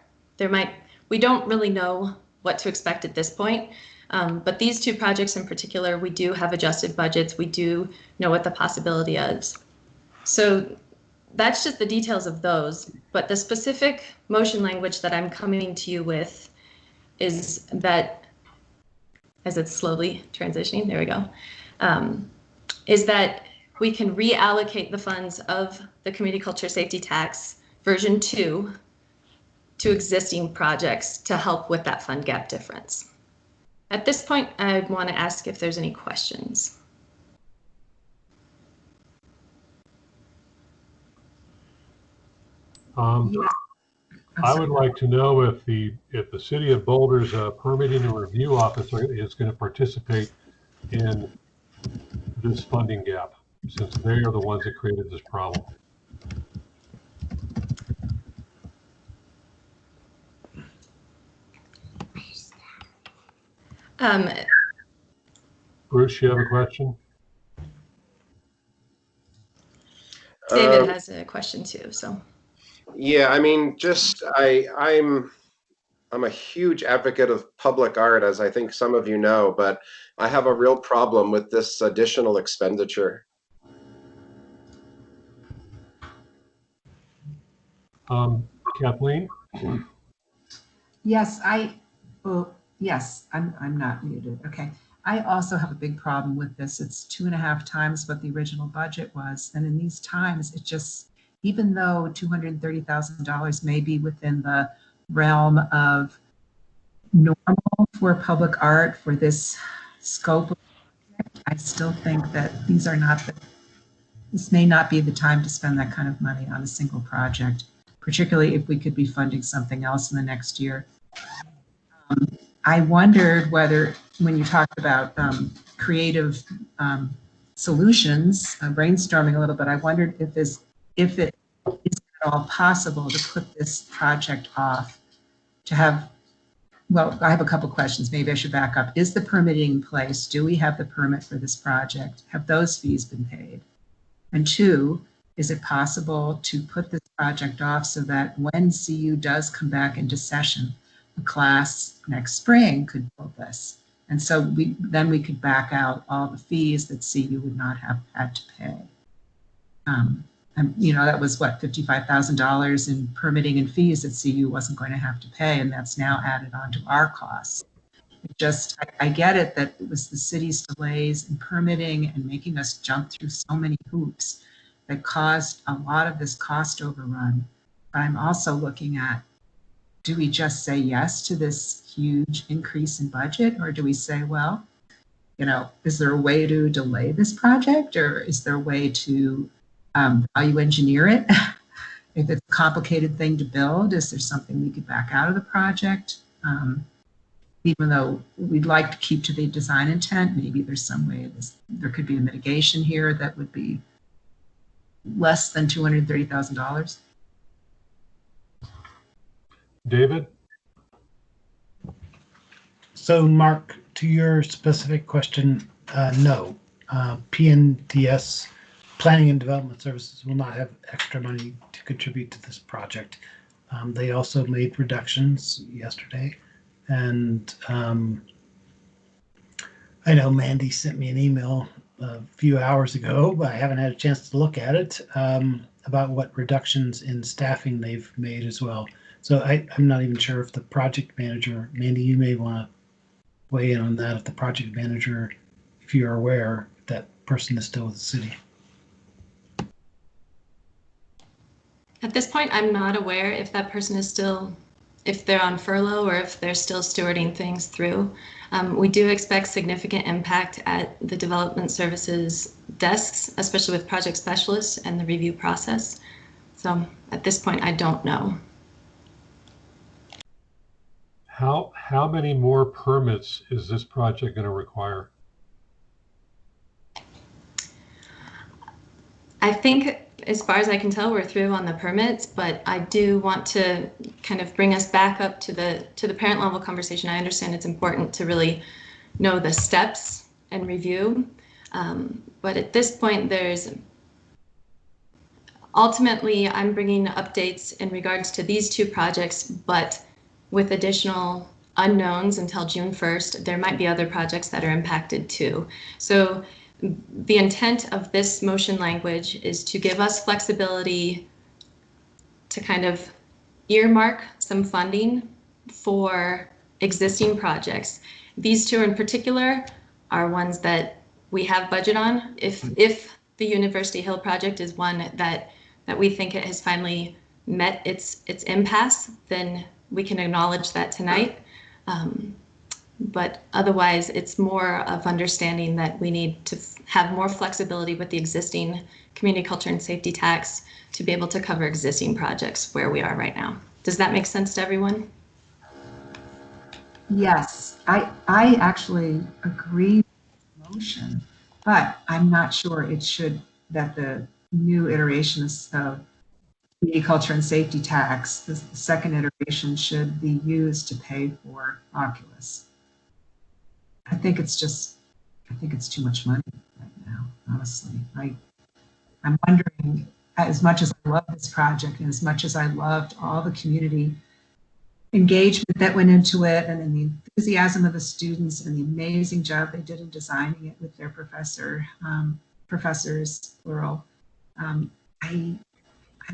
We don't really know what to expect at this point. But these two projects in particular, we do have adjusted budgets. We do know what the possibility is. So that's just the details of those. But the specific motion language that I'm coming to you with is that, as it's slowly transitioning, there we go, is that we can reallocate the funds of the Community Culture Safety Tax version 2 to existing projects to help with that fund gap difference. At this point, I'd want to ask if there's any questions. I would like to know if the City of Boulder's permitting and review office is going to participate in this funding gap, since they are the ones that created this problem. Bruce, you have a question? David has a question too, so. Yeah, I mean, I'm a huge advocate of public art, as I think some of you know, but I have a real problem with this additional expenditure. Kathleen? Yes, I'm not muted. Okay. I also have a big problem with this. It's 2.5 times what the original budget was. And in these times, it just, even though $230,000 may be within the realm of normal for public art for this scope of project, I still think that this may not be the time to spend that kind of money on a single project, particularly if we could be funding something else in the next year. I wondered whether, when you talked about creative solutions, brainstorming a little bit, I wondered if it is at all possible to put this project off to have, well, I have a couple questions. Maybe I should back up. Is the permitting in place? Do we have the permit for this project? Have those fees been paid? And 2, is it possible to put this project off so that when CU does come back into session, the class next spring could build this? And so then we could back out all the fees that CU would not have had to pay. And that was what, $55,000 in permitting and fees that CU wasn't going to have to pay, and that's now added on to our costs. I get it that it was the city's delays in permitting and making us jump through so many hoops that caused a lot of this cost overrun. But I'm also looking at, do we just say yes to this huge increase in budget, or do we say, well, is there a way to delay this project, or is there a way to value engineer it? If it's a complicated thing to build, is there something we could back out of the project? Even though we'd like to keep to the design intent, maybe there's some way there could be a mitigation here that would be less than $230,000. David? So, Mark, to your specific question, no. PNDS, Planning and Development Services, will not have extra money to contribute to this project. They also made reductions yesterday. And I know Mandy sent me an email a few hours ago, but I haven't had a chance to look at it, about what reductions in staffing they've made as well. So I'm not even sure if the project manager, Mandy, you may want to weigh in on that, if the project manager, if you're aware, that person is still with the city. At this point, I'm not aware if that person is still, if they're on furlough or if they're still stewarding things through. We do expect significant impact at the development services desks, especially with project specialists and the review process. So at this point, I don't know. How many more permits is this project going to require? I think, as far as I can tell, we're through on the permits, but I do want to kind of bring us back up to the parent level conversation. I understand it's important to really know the steps and review, but at this point, ultimately, I'm bringing updates in regards to these two projects, but with additional unknowns until June 1st, there might be other projects that are impacted too. So the intent of this motion language is to give us flexibility to kind of earmark some funding for existing projects. These two in particular are ones that we have budget on. If the University Hill project is one that we think it has finally met its impasse, then we can acknowledge that tonight. But otherwise, it's more of understanding that we need to have more flexibility with the existing community culture and safety tax to be able to cover existing projects where we are right now. Does that make sense to everyone? Yes, I actually agree with the motion, but I'm not sure that the new iteration of community culture and safety tax, the second iteration, should be used to pay for Oculus. I think it's too much money right now, honestly. I'm wondering, as much as I love this project and as much as I loved all the community engagement that went into it and the enthusiasm of the students and the amazing job they did in designing it with their professors, plural, I'm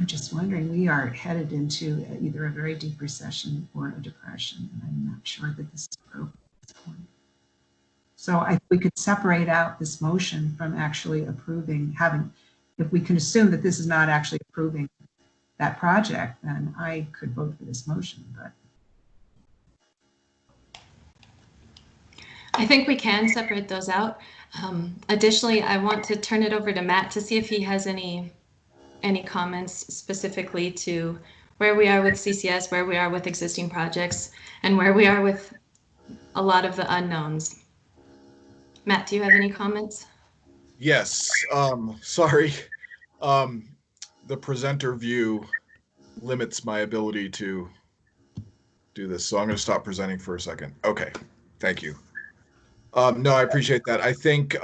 just wondering, we are headed into either a very deep recession or a depression, and I'm not sure that this is appropriate at this point. So we could separate out this motion from actually approving, if we can assume that this is not actually approving that project, then I could vote for this motion, but. I think we can separate those out. Additionally, I want to turn it over to Matt to see if he has any comments specifically to where we are with CCS, where we are with existing projects, and where we are with a lot of the unknowns. Matt, do you have any comments? Yes. Sorry. The presenter view limits my ability to do this, so I'm going to stop presenting for a second. Okay. Thank you. No, I appreciate that. I think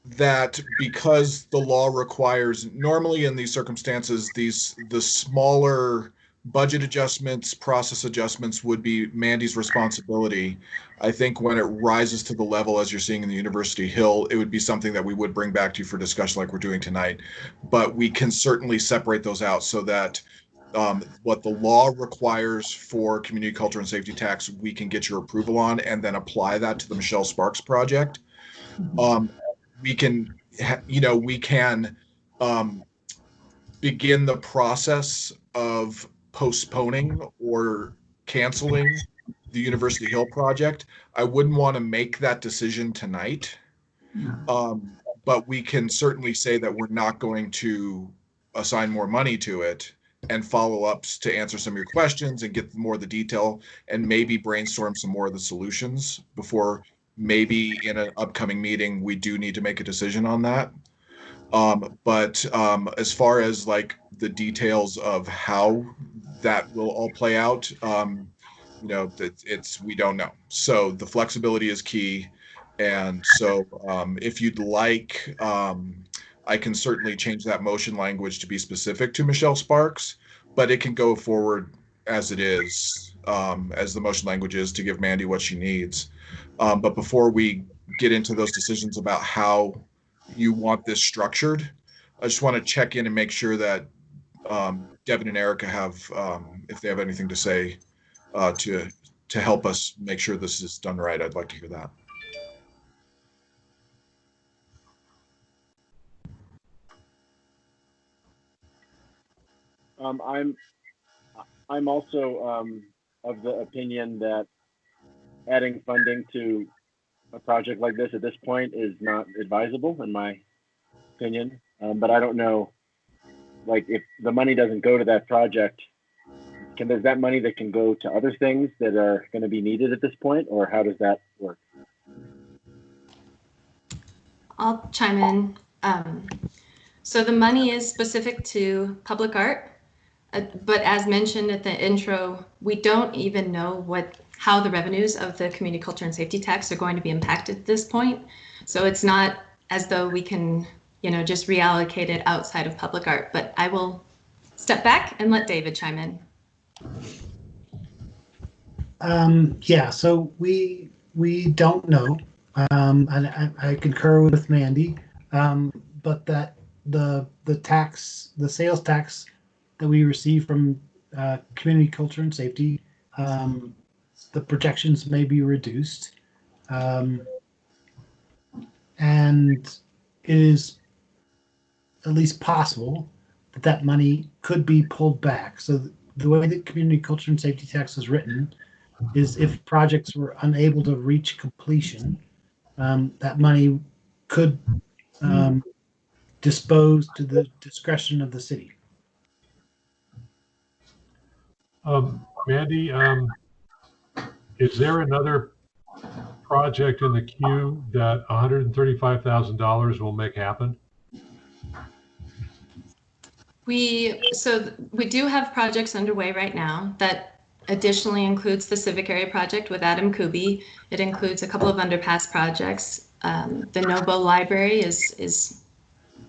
that because the law requires, normally in these circumstances, the smaller budget adjustments, process adjustments would be Mandy's responsibility. I think when it rises to the level, as you're seeing in the University Hill, it would be something that we would bring back to you for discussion like we're doing tonight. But we can certainly separate those out so that what the law requires for community culture and safety tax, we can get your approval on and then apply that to the Michelle Sparks project. We can, begin the process of postponing or canceling the University Hill project. I wouldn't want to make that decision tonight, but we can certainly say that we're not going to assign more money to it and follow-ups to answer some of your questions and get more of the detail and maybe brainstorm some more of the solutions before maybe in an upcoming meeting we do need to make a decision on that. But as far as like the details of how that will all play out. We don't know. So the flexibility is key. And so if you'd like, I can certainly change that motion language to be specific to Michelle Sparks, but it can go forward as it is, as the motion language is, to give Mandy what she needs. But before we get into those decisions about how you want this structured, I just want to check in and make sure that Devin and Erica have, if they have anything to say to help us make sure this is done right. I'd like to hear that. I'm also of the opinion that adding funding to a project like this at this point is not advisable, in my opinion. But I don't know, like, if the money doesn't go to that project, there's that money that can go to other things that are going to be needed at this point, or how does that work? I'll chime in. So the money is specific to public art, but as mentioned at the intro, we don't even know how the revenues of the community culture and safety tax are going to be impacted at this point. So it's not as though we can, just reallocate it outside of public art, but I will step back and let David chime in. Yeah, so we don't know, and I concur with Mandy, but that the sales tax that we receive from community culture and safety, the projections may be reduced, and it is at least possible that money could be pulled back. So the way that community culture and safety tax is written is if projects were unable to reach completion, that money could dispose to the discretion of the city. Mandy, is there another project in the queue that $135,000 will make happen? We do have projects underway right now that additionally includes the civic area project with Adam Kuby. It includes a couple of underpass projects. The Nobo Library is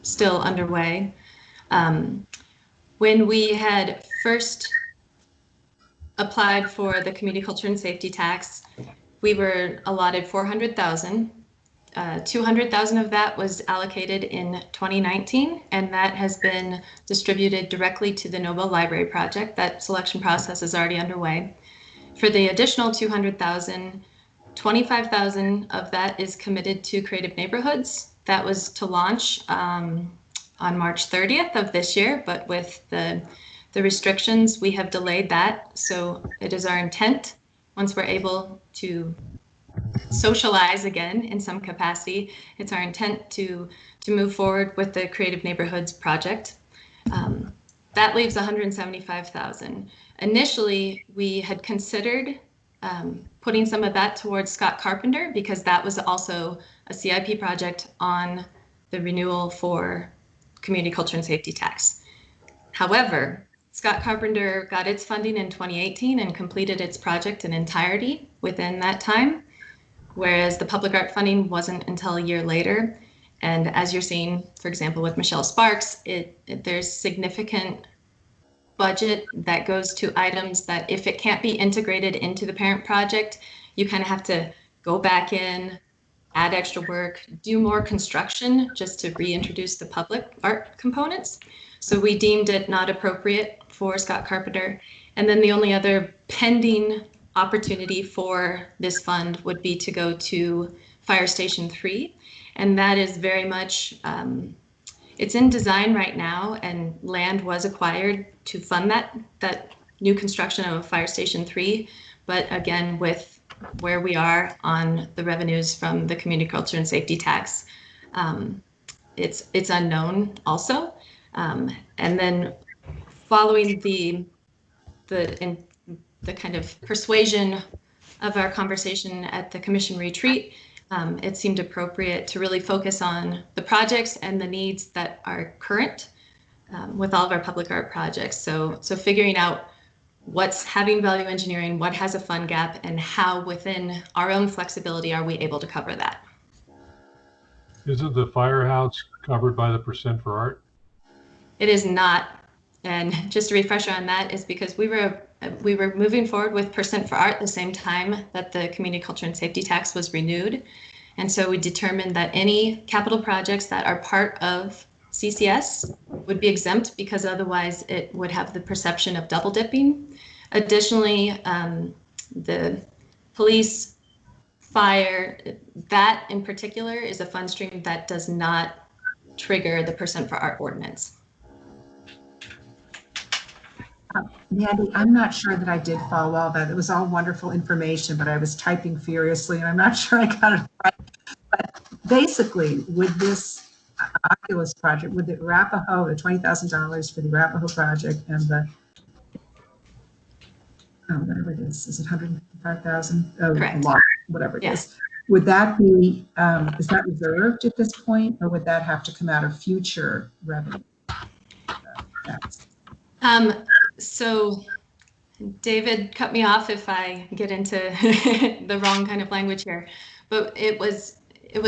still underway. When we had first applied for the community culture and safety tax, we were allotted $400,000. 200,000 of that was allocated in 2019, and that has been distributed directly to the Nobo Library project. That selection process is already underway. For the additional 200,000, 25,000 of that is committed to Creative Neighborhoods. That was to launch on March 30th of this year, but with the restrictions, we have delayed that. So it is our intent, once we're able to socialize again in some capacity, it's our intent to move forward with the Creative Neighborhoods project. That leaves 175,000. Initially, we had considered putting some of that towards Scott Carpenter, because that was also a CIP project on the renewal for community culture and safety tax. However, Scott Carpenter got its funding in 2018 and completed its project in entirety within that time, whereas the public art funding wasn't until a year later. And as you're seeing, for example, with Michelle Sparks, there's significant budget that goes to items that if it can't be integrated into the parent project, you kind of have to go back in, add extra work, do more construction just to reintroduce the public art components. So we deemed it not appropriate for Scott Carpenter. And then the only other pending opportunity for this fund would be to go to Fire Station 3. And that is very much, it's in design right now, and land was acquired to fund that new construction of Fire Station 3. But again, with where we are on the revenues from the community culture and safety tax, it's unknown also. And then following the kind of persuasion of our conversation at the commission retreat, it seemed appropriate to really focus on the projects and the needs that are current with all of our public art projects. So figuring out what's having value engineering, what has a fund gap, and how within our own flexibility are we able to cover that. Isn't the firehouse covered by the percent for art? It is not. And just a refresher on that is because we were moving forward with percent for art the same time that the community culture and safety tax was renewed. And so we determined that any capital projects that are part of CCS would be exempt because otherwise it would have the perception of double dipping. Additionally, the police, fire, that in particular is a fund stream that does not trigger the percent for art ordinance. Mandy, I'm not sure that I did follow all that. It was all wonderful information, but I was typing furiously and I'm not sure I got it right. But basically, with this Oculus project, with the Arapaho, the $20,000 for the Arapaho project and the, whatever it is it 155,000? Oh, Correct. Whatever it Yes. is. Would that be, is that reserved at this point, or would that have to come out of future revenue? So David, cut me off if I get into the wrong kind of language here, but it was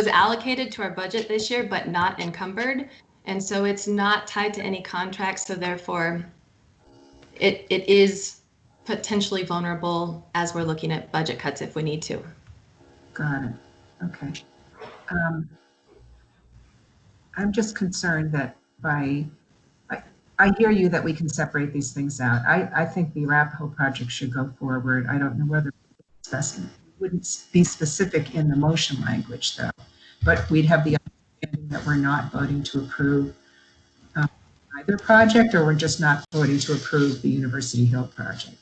allocated to our budget this year, but not encumbered. And so it's not tied to any contracts. So therefore it is potentially vulnerable as we're looking at budget cuts if we need to. Got it. Okay. I'm just concerned that I hear you that we can separate these things out. I think the Arapaho project should go forward. I don't know whether it wouldn't be specific in the motion language though, but we'd have the understanding that we're not voting to approve either project, or we're just not voting to approve the University Hill project.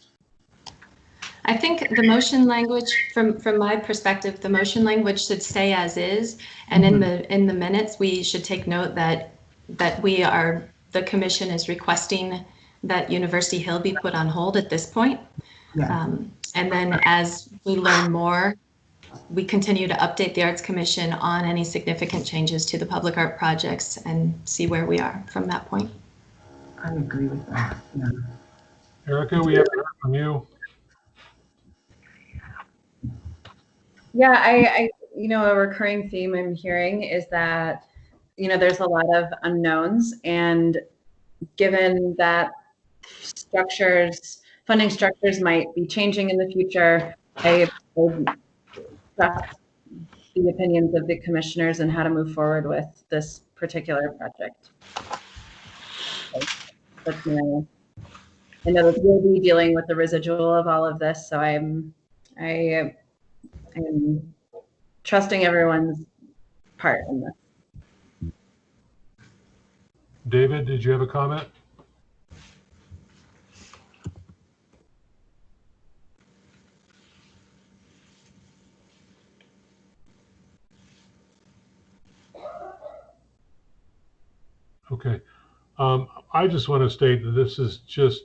I think the motion language, from my perspective, the motion language should stay as is, and in the minutes we should take note that the commission is requesting that University Hill be put on hold at this point. Yeah. And then as we learn more, we continue to update the Arts Commission on any significant changes to the public art projects and see where we are from that point. I agree with that. Yeah. Erica, we haven't heard from you. Yeah, I a recurring theme I'm hearing is that, there's a lot of unknowns, and given that funding structures might be changing in the future, I trust the opinions of the commissioners and how to move forward with this particular project. That's my, I know that we'll be dealing with the residual of all of this, so I am trusting everyone's part in this. David, did you have a comment? Okay. I just want to state that this is just,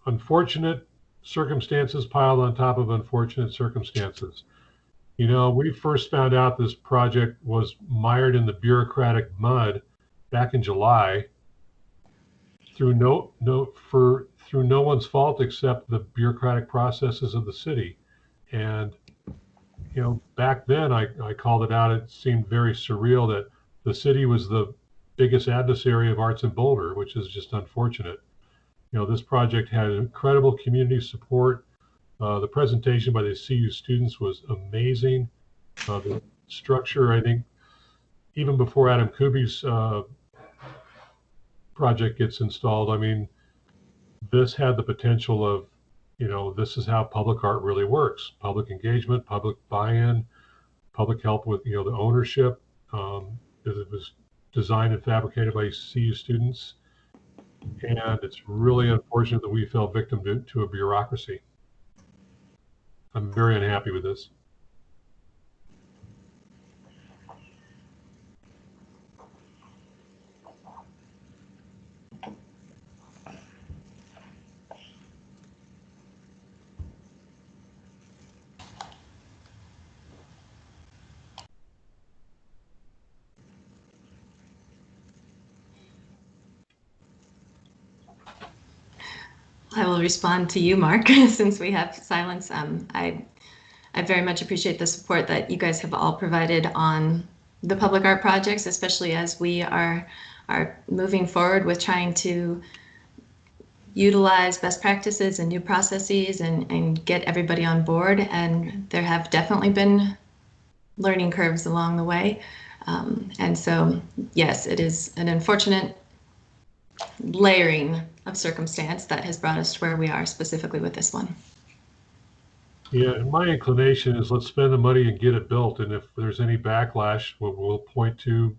unfortunate circumstances piled on top of unfortunate circumstances. We first found out this project was mired in the bureaucratic mud back in July through no one's fault except the bureaucratic processes of the city. And back then I called it out. It seemed very surreal that the city was the biggest adversary of arts in Boulder, which is just unfortunate. This project had incredible community support. The presentation by the CU students was amazing. The structure, I think, even before Adam Kuby's project gets installed, I mean, this had the potential of, this is how public art really works: public engagement, public buy-in, public help with, the ownership. It was designed and fabricated by CU students. And it's really unfortunate that we fell victim to a bureaucracy. I'm very unhappy with this. I will respond to you, Mark, since we have silence. I very much appreciate the support that you guys have all provided on the public art projects, especially as we are moving forward with trying to utilize best practices and new processes and get everybody on board. And there have definitely been learning curves along the way. And so, yes, it is an unfortunate layering of circumstance that has brought us to where we are specifically with this one. Yeah, and my inclination is let's spend the money and get it built. And if there's any backlash, we'll point to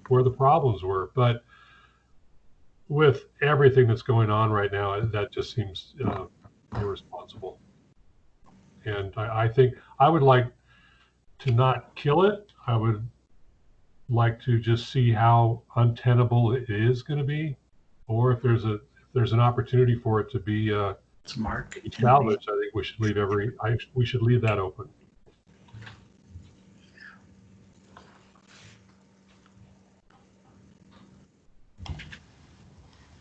where the problems were. But with everything that's going on right now, that just seems irresponsible. And I think I would like to not kill it. I would like to just see how untenable it is going to be, or if there's an opportunity for it to be salvaged. I think we should leave that open.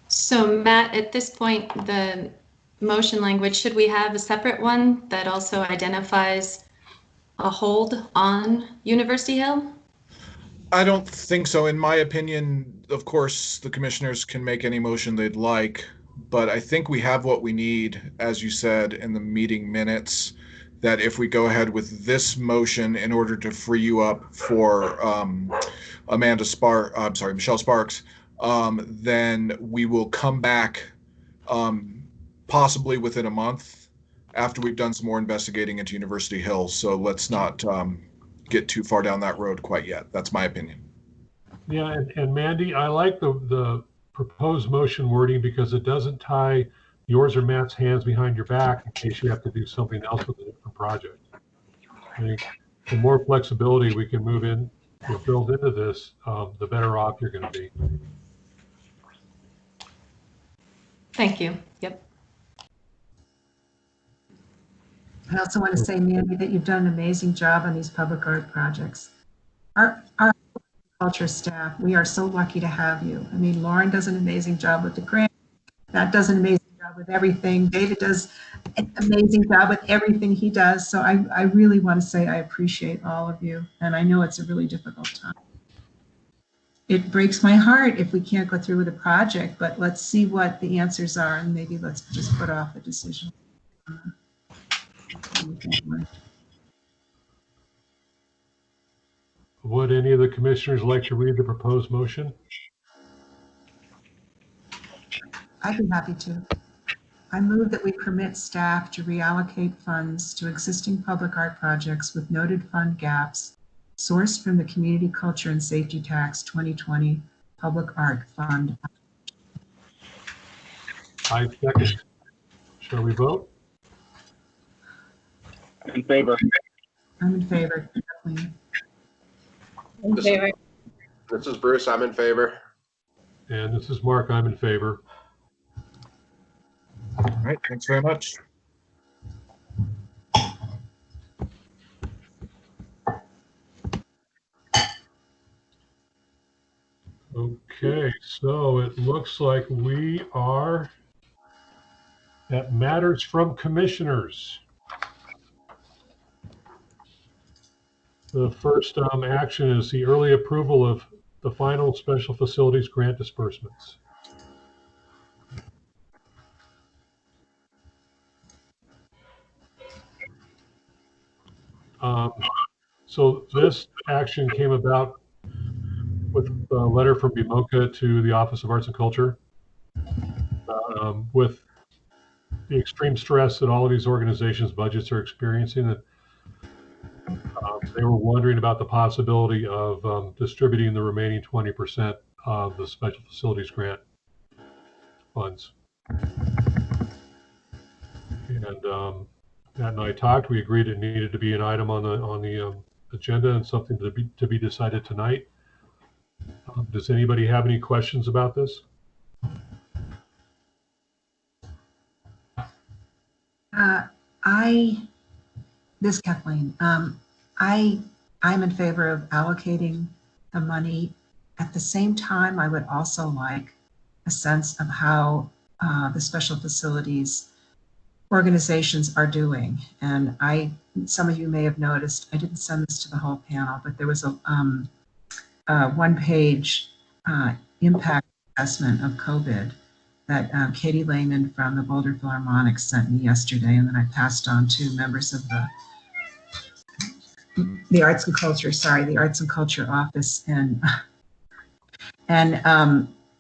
So Matt, at this point, the motion language, should we have a separate one that also identifies a hold on University Hill? I don't think so. In my opinion, of course, the commissioners can make any motion they'd like, but I think we have what we need, as you said in the meeting minutes, that if we go ahead with this motion in order to free you up for Michelle Sparks, then we will come back possibly within a month after we've done some more investigating into University Hill. So let's not get too far down that road quite yet. That's my opinion. Yeah, and Mandy, I like the proposed motion wording because it doesn't tie yours or Matt's hands behind your back in case you have to do something else with a different project. I think the more flexibility we can build into this, the better off you're going to be. Thank you. Yep. I also want to say, Mandy, that you've done an amazing job on these public art projects. Our culture staff, we are so lucky to have you. I mean, Lauren does an amazing job with the grant. Matt does an amazing job with everything. David does an amazing job with everything he does. So I really want to say I appreciate all of you. And I know it's a really difficult time. It breaks my heart if we can't go through with a project, but let's see what the answers are and maybe let's just put off a decision. Would any of the commissioners like to read the proposed motion? I'd be happy to. I move that we permit staff to reallocate funds to existing public art projects with noted fund gaps sourced from the Community Culture and Safety Tax 2020 Public Art Fund. I second. Shall we vote? In favor. I'm in favor. Kathleen. In favor. This is Bruce. I'm in favor. And this is Mark. I'm in favor. All right. Thanks very much. Okay, so it looks like we are at matters from commissioners. The first action is the early approval of the final special facilities grant disbursements. So this action came about with a letter from BMOCA to the Office of Arts and Culture with the extreme stress that all of these organizations' budgets are experiencing. That they were wondering about the possibility of distributing the remaining 20% of the special facilities grant funds. And Matt and I talked. We agreed it needed to be an item on the agenda and something to be decided tonight. Does anybody have any questions about this? This is Kathleen. I'm in favor of allocating the money. At the same time, I would also like a sense of how the special facilities organizations are doing. And some of you may have noticed, I didn't send this to the whole panel, but there was a one-page impact assessment of COVID that Katie Lehman from the Boulder Philharmonic sent me yesterday, and then I passed on to members of the Arts and Culture Office and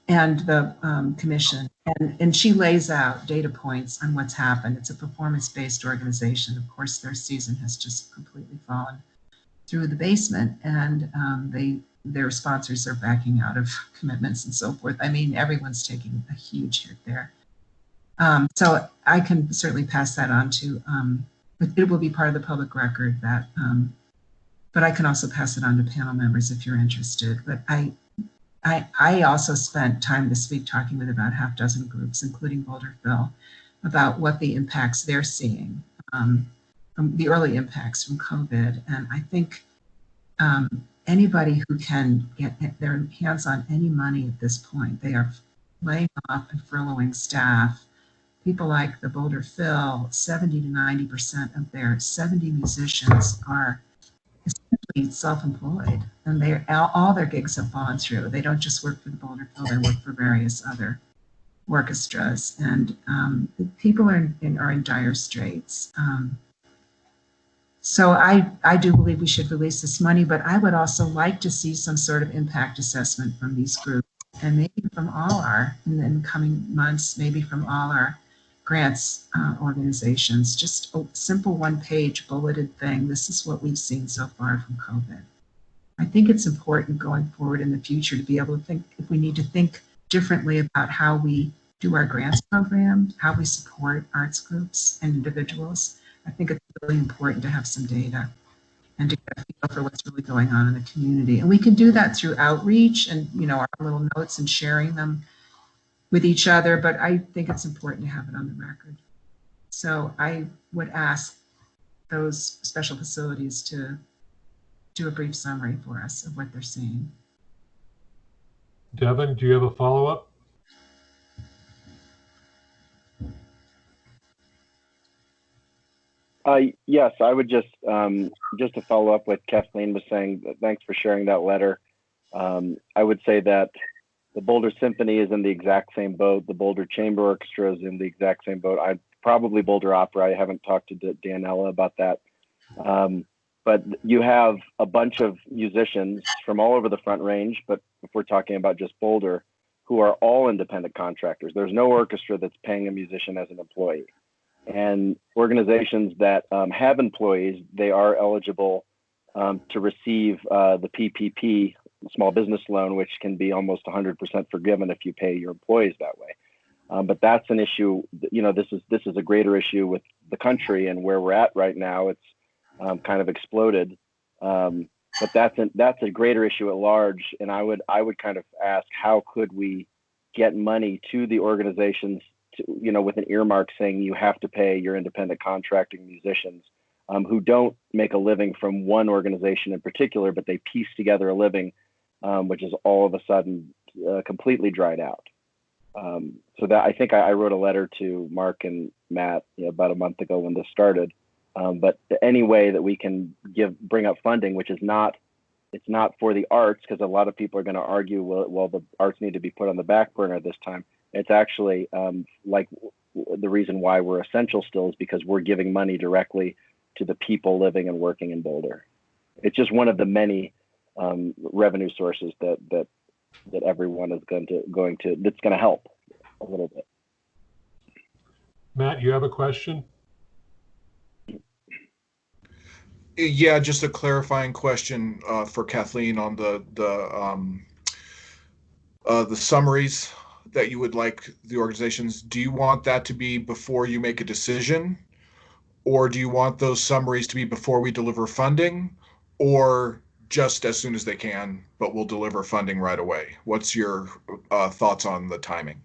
the commission. And she lays out data points on what's happened. It's a performance-based organization. Of course, their season has just completely fallen through the basement, and their sponsors are backing out of commitments and so forth. I mean, everyone's taking a huge hit there. So I can certainly pass that on to, it will be part of the public record that, but I can also pass it on to panel members if you're interested. But I also spent time this week talking with about half dozen groups, including Boulder Phil, about what the impacts they're seeing, from the early impacts from COVID. And I think anybody who can get their hands on any money at this point, they are laying off and furloughing staff. People like the Boulder Phil, 70 to 90% of their 70 musicians are essentially self-employed, and all their gigs have fallen through. They don't just work for the Boulder Phil, they work for various other orchestras, and people are in dire straits. So I do believe we should release this money, but I would also like to see some sort of impact assessment from these groups, and maybe from all in the coming months, maybe from all our grants organizations, just a simple one-page bulleted thing. This is what we've seen so far from COVID. I think it's important going forward in the future to be able to think, if we need to think differently about how we do our grants program, how we support arts groups and individuals. I think it's really important to have some data and to get a feel for what's really going on in the community. And we can do that through outreach and, our little notes and sharing them with each other, but I think it's important to have it on the record. So I would ask those special facilities to do a brief summary for us of what they're seeing. Devin, do you have a follow-up? Yes, I would just to follow up what Kathleen was saying, thanks for sharing that letter. I would say that the Boulder Symphony is in the exact same boat. The Boulder Chamber Orchestra is in the exact same boat. Probably Boulder Opera. I haven't talked to Danella about that. But you have a bunch of musicians from all over the Front Range, but if we're talking about just Boulder, who are all independent contractors. There's no orchestra that's paying a musician as an employee. And organizations that have employees, they are eligible to receive the PPP, small business loan, which can be almost 100% forgiven if you pay your employees that way. But that's an issue. This is a greater issue with the country and where we're at right now. It's kind of exploded, but that's a greater issue at large. And I would kind of ask, how could we get money to the organizations, with an earmark saying you have to pay your independent contracting musicians who don't make a living from one organization in particular, but they piece together a living, which is all of a sudden completely dried out. So that I think I wrote a letter to Mark and Matt about a month ago when this started. But any way that we can bring up funding, which is not for the arts, because a lot of people are going to argue, well, the arts need to be put on the back burner this time. It's actually like the reason why we're essential still is because we're giving money directly to the people living and working in Boulder. It's just one of the many revenue sources that everyone is that's going to help a little bit. Matt, you have a question? Yeah, just a clarifying question for Kathleen on the summaries that you would like the organizations. Do you want that to be before you make a decision, or do you want those summaries to be before we deliver funding, or just as soon as they can, but we'll deliver funding right away? What's your thoughts on the timing?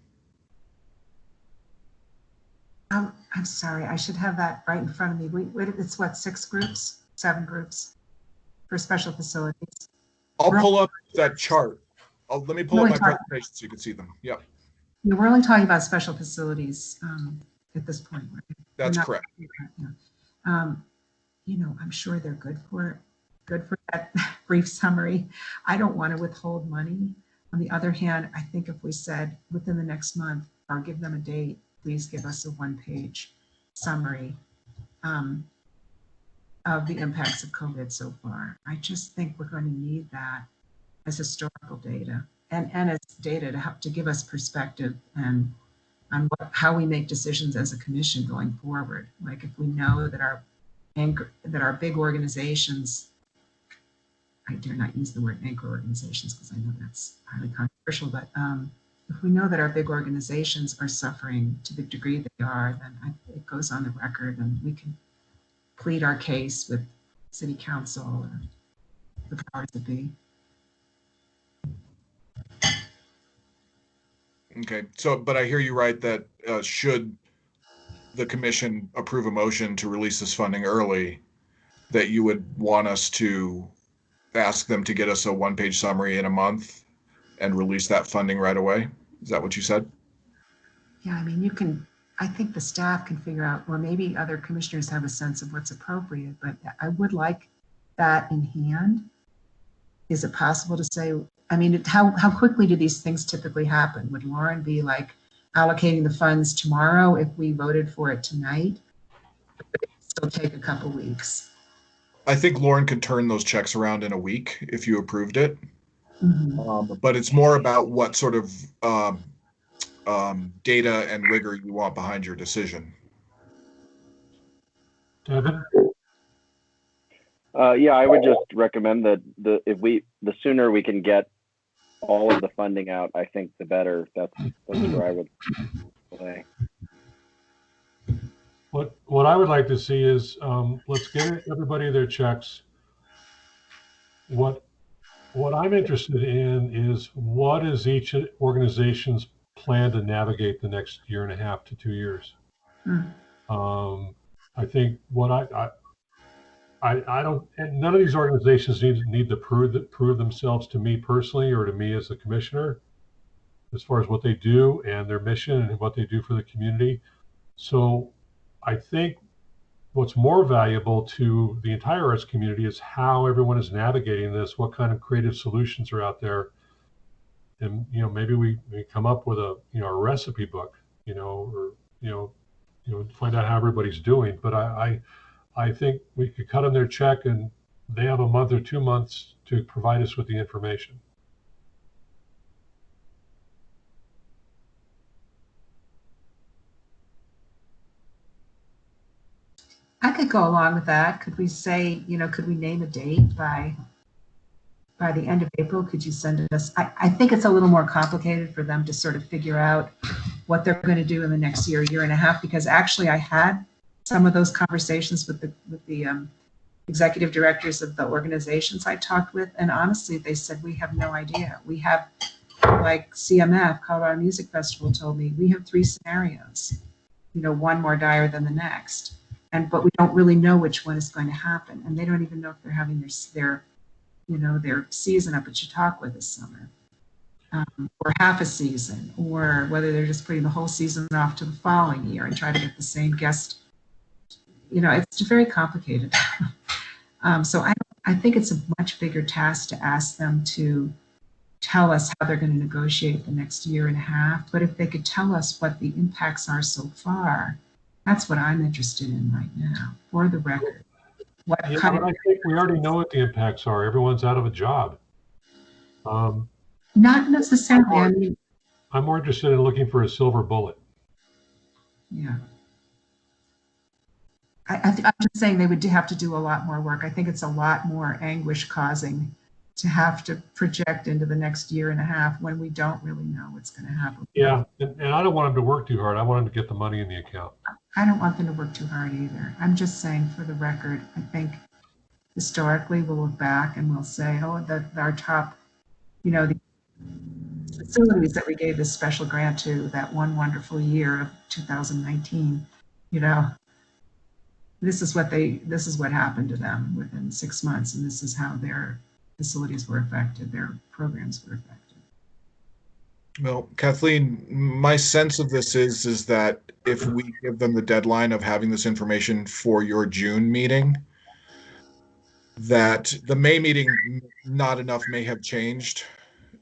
I'm sorry, I should have that right in front of me. It's what, 7 groups for special facilities? I'll pull up that chart. Let me pull up my presentation so you can see them. Yep. we're only talking about special facilities at this point, right? That's correct. Yeah. I'm sure they're good for that brief summary. I don't want to withhold money. On the other hand, I think if we said within the next month, or give them a date, please give us a one-page summary of the impacts of COVID so far. I just think we're going to need that as historical data and as data to help to give us perspective and on how we make decisions as a commission going forward. Like if we know that our big organizations, I dare not use the word anchor organizations because I know that's highly controversial, but if we know that our big organizations are suffering to the degree they are, then it goes on the record and we can plead our case with city council or the powers that be. Okay, so, but I hear you right that should the commission approve a motion to release this funding early, that you would want us to ask them to get us a one-page summary in a month and release that funding right away? Is that what you said? Yeah, I mean, I think the staff can figure out, or maybe other commissioners have a sense of what's appropriate, but I would like that in hand. Is it possible to say, I mean, how quickly do these things typically happen? Would Lauren be like allocating the funds tomorrow if we voted for it tonight? Would it still take a couple weeks? I think Lauren could turn those checks around in a week if you approved it. Mm-hmm. But it's more about what sort of data and rigor you want behind your decision. Devin? Yeah, I would just recommend that the sooner we can get all of the funding out, I think the better. That's where I would play. What I would like to see is let's get everybody their checks. What I'm interested in is what is each organization's plan to navigate the next year and a half to 2 years. I think what I don't, and none of these organizations need to prove themselves to me personally or to me as the commissioner, as far as what they do and their mission and what they do for the community. So I think what's more valuable to the entire arts community is how everyone is navigating this, what kind of creative solutions are out there. And, maybe we come up with a recipe book, or, find out how everybody's doing. But I think we could cut them their check and they have a month or 2 months to provide us with the information. I could go along with that. Could we say, could we name a date by the end of April? Could you send it us? I think it's a little more complicated for them to sort of figure out what they're going to do in the next year and a half, because actually I had some of those conversations with the executive directors of the organizations I talked with, and honestly, they said, we have no idea. We have, like CMF, Colorado Music Festival, told me, we have 3 scenarios, one more dire than the next. But we don't really know which one is going to happen. And they don't even know if they're having their season up at Chautauqua this summer, or half a season, or whether they're just putting the whole season off to the following year and try to get the same guest. It's very complicated. So I think it's a much bigger task to ask them to tell us how they're going to negotiate the next year and a half. But if they could tell us what the impacts are so far, that's what I'm interested in right now, for the record. I think we already know what the impacts are. Everyone's out of a job. Not necessarily. I'm more interested in looking for a silver bullet. Yeah. I'm just saying they would have to do a lot more work. I think it's a lot more anguish causing to have to project into the next year and a half when we don't really know what's going to happen. Yeah, and I don't want them to work too hard. I want them to get the money in the account. I don't want them to work too hard either. I'm just saying, for the record, I think historically we'll look back and we'll say, our top, the facilities that we gave this special grant to that one wonderful year of 2019, this is what happened to them within 6 months, and this is how their facilities were affected, their programs were affected. Well, Kathleen, my sense of this is that if we give them the deadline of having this information for your June meeting, that the May meeting, not enough may have changed,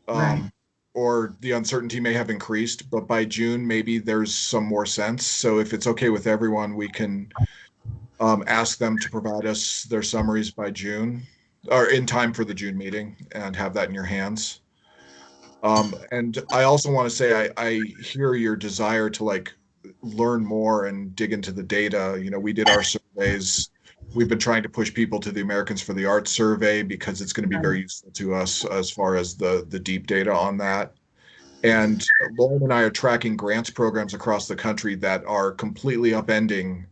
Right. or the uncertainty may have increased, but by June, maybe there's some more sense. So if it's okay with everyone, we can ask them to provide us their summaries by June, or in time for the June meeting, and have that in your hands. And I also want to say I hear your desire to like learn more and dig into the data. You know, we did our surveys. We've been trying to push people to the Americans for the Arts survey because it's going to be very useful to us as far as the deep data on that. And Lauren and I are tracking grants programs across the country that are completely upending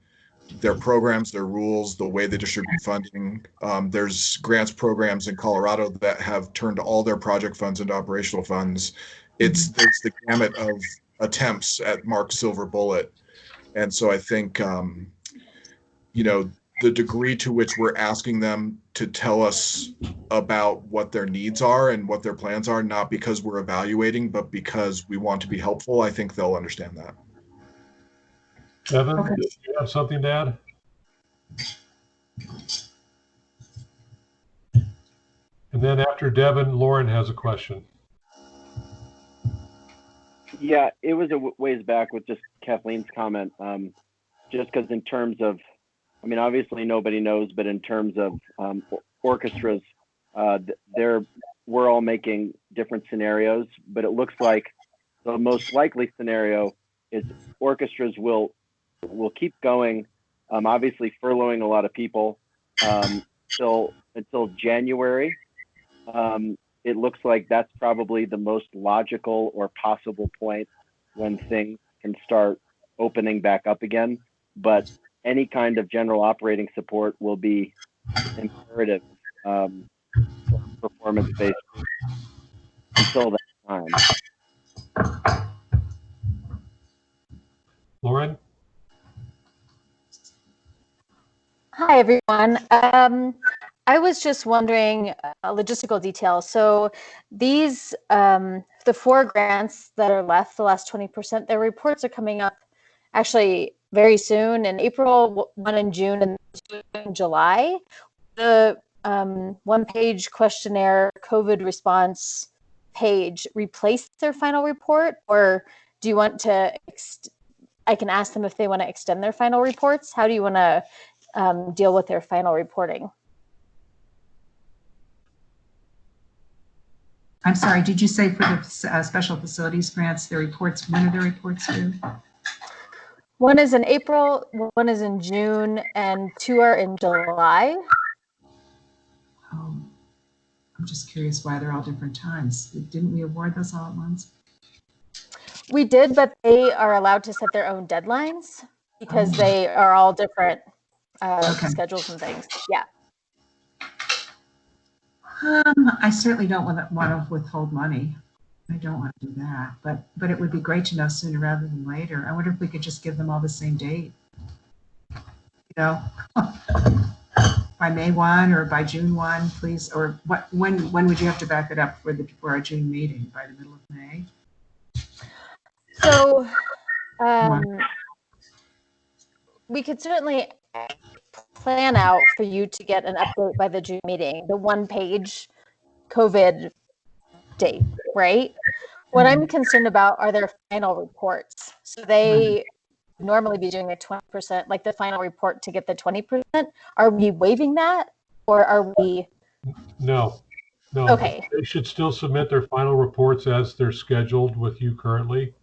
their programs, their rules, the way they distribute funding. There's grants programs in Colorado that have turned all their project funds into operational funds. There's the gamut of attempts at Mark's silver bullet. And so I think, you know, the degree to which we're asking them to tell us about what their needs are and what their plans are, not because we're evaluating, but because we want to be helpful, I think they'll understand that. Evan, Okay. do you have something to add? And then after Devin, Lauren has a question. Yeah, it was a ways back with just Kathleen's comment. Just because in terms of, I mean, obviously nobody knows, but in terms of orchestras, we're all making different scenarios, but it looks like the most likely scenario is orchestras will keep going, obviously furloughing a lot of people until January. It looks like that's probably the most logical or possible point when things can start opening back up again. But any kind of general operating support will be imperative performance-based until that time. Lauren? Hi, everyone. I was just wondering logistical details. So these, the 4 grants that are left, the last 20%, their reports are coming up actually very soon in April, 1 in June, and 2 in July. The one-page questionnaire COVID response page replace their final report, or do you want to, I can ask them if they want to extend their final reports? How do you want to deal with their final reporting? I'm sorry, did you say for the special facilities grants, the reports, when are the reports due? One is in April, one is in June, and 2 are in July. Oh, I'm just curious why they're all different times. Didn't we award those all at once? We did, but they are allowed to set their own deadlines because they are all different schedules and things. Yeah. I certainly don't want to withhold money. I don't want to do that, but it would be great to know sooner rather than later. I wonder if we could just give them all the same date. You know, by May 1 or by June 1, please. Or when would you have to back it up for our June meeting? By the middle of May? So we could certainly plan out for you to get an update by the June meeting, the one-page COVID date, right? What I'm concerned about are their final reports. So they normally be doing a 20%, like the final report to get the 20%. Are we waiving that, or are we? No. Okay. They should still submit their final reports as they're scheduled with you currently.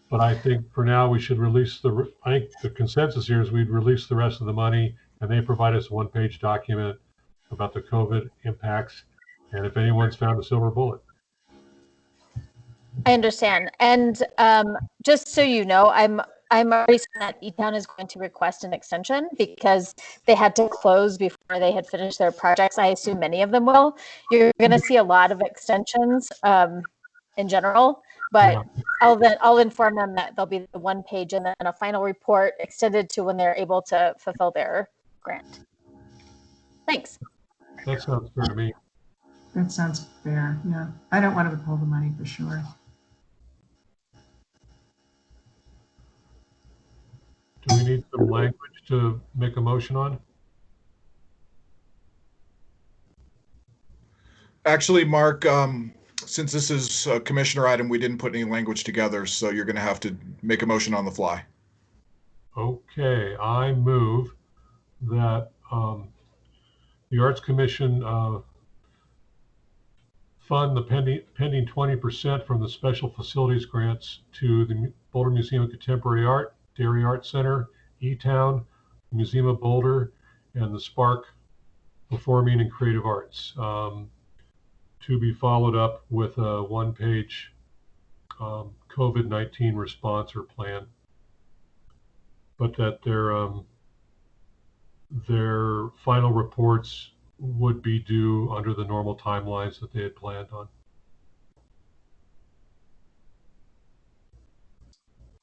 But I think for now we should release I think the consensus here is we'd release the rest of the money and they provide us a one-page document about the COVID impacts and if anyone's found a silver bullet. I understand. And just so you know, I'm already saying that E-Town is going to request an extension because they had to close before they had finished their projects. I assume many of them will. You're going to see a lot of extensions in general, but I'll inform them that there'll be the one page and then a final report extended to when they're able to fulfill their grant. Thanks. That sounds fair to me. That sounds fair. Yeah, I don't want to withhold the money for sure. language to make a motion on? Actually, Mark, since this is a commissioner item, we didn't put any language together, so you're going to have to make a motion on the fly. Okay, I move that the Arts Commission fund the pending 20% from the Special Facilities Grants to the Boulder Museum of Contemporary Art, Dairy Art Center, E-Town, Museum of Boulder, and the Spark Performing and Creative Arts, to be followed up with a one-page COVID-19 response or plan, but that their final reports would be due under the normal timelines that they had planned on.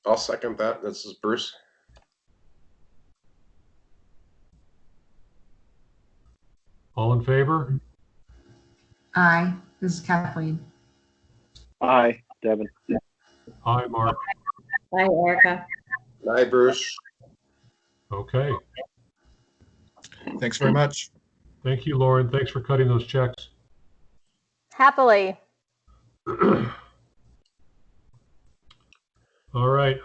I'll second that. This is Bruce. All in favor? Aye. This is Kathleen. Aye, Devin. Aye, Mark. Bye, Erica. Aye, Bruce. Okay. Thanks very much. Thank you, Lauren. Thanks for cutting those checks. Happily. All right.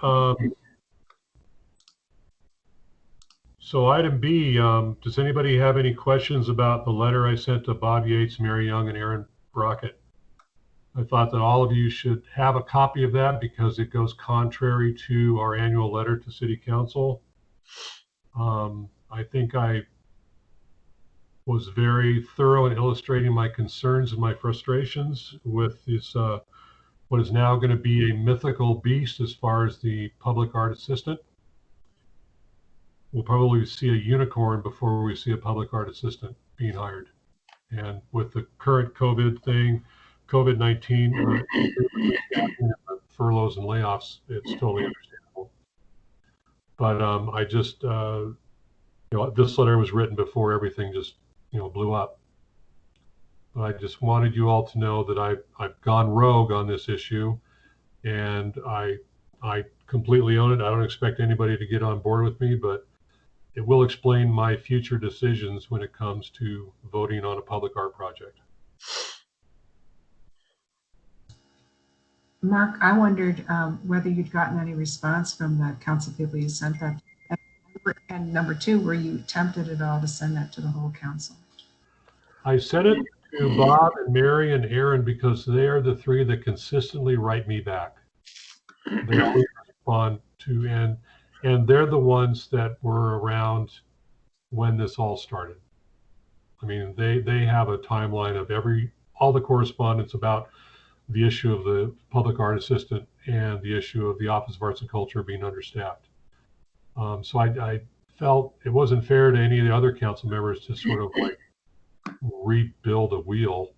So item B, does anybody have any questions about the letter I sent to Bob Yates, Mary Young, and Aaron Brockett? I thought that all of you should have a copy of that because it goes contrary to our annual letter to City Council. I think I was very thorough in illustrating my concerns and my frustrations with this, what is now going to be a mythical beast as far as the public art assistant. We'll probably see a unicorn before we see a public art assistant being hired. And with the current COVID thing, COVID-19, furloughs and layoffs, it's totally understandable. But I just, this letter was written before everything just, blew up. But I just wanted you all to know that I've gone rogue on this issue, and I completely own it. I don't expect anybody to get on board with me, but it will explain my future decisions when it comes to voting on a public art project. Mark, I wondered whether you'd gotten any response from the council people you sent that. And number two, were you tempted at all to send that to the whole council? I sent it to Bob and Mary and Aaron because they are the three that consistently write me back. They always respond to, and they're the ones that were around when this all started. I mean, they have a timeline of all the correspondence about the issue of the public art assistant and the issue of the Office of Arts and Culture being understaffed. So I felt it wasn't fair to any of the other council members to sort of like rebuild a wheel.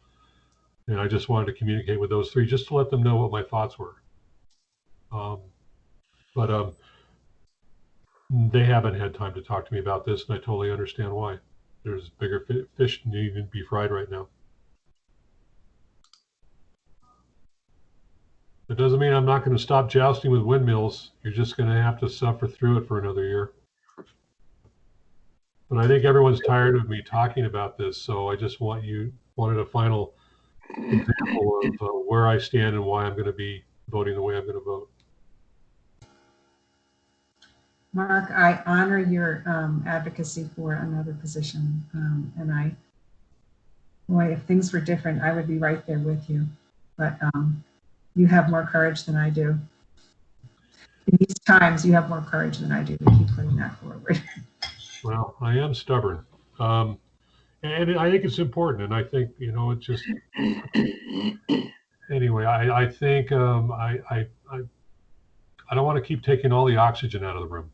And I just wanted to communicate with those three just to let them know what my thoughts were. But they haven't had time to talk to me about this, and I totally understand why. There's bigger fish needing to be fried right now. It doesn't mean I'm not going to stop jousting with windmills. You're just going to have to suffer through it for another year. But I think everyone's tired of me talking about this, so I just wanted a final example of where I stand and why I'm going to be voting the way I'm going to vote. Mark, I honor your advocacy for another position, and boy, if things were different, I would be right there with you. But you have more courage than I do. In these times, you have more courage than I do to keep putting that forward. Well, I am stubborn. And I think it's important. And I think, it's just, anyway, I think I don't want to keep taking all the oxygen out of the room.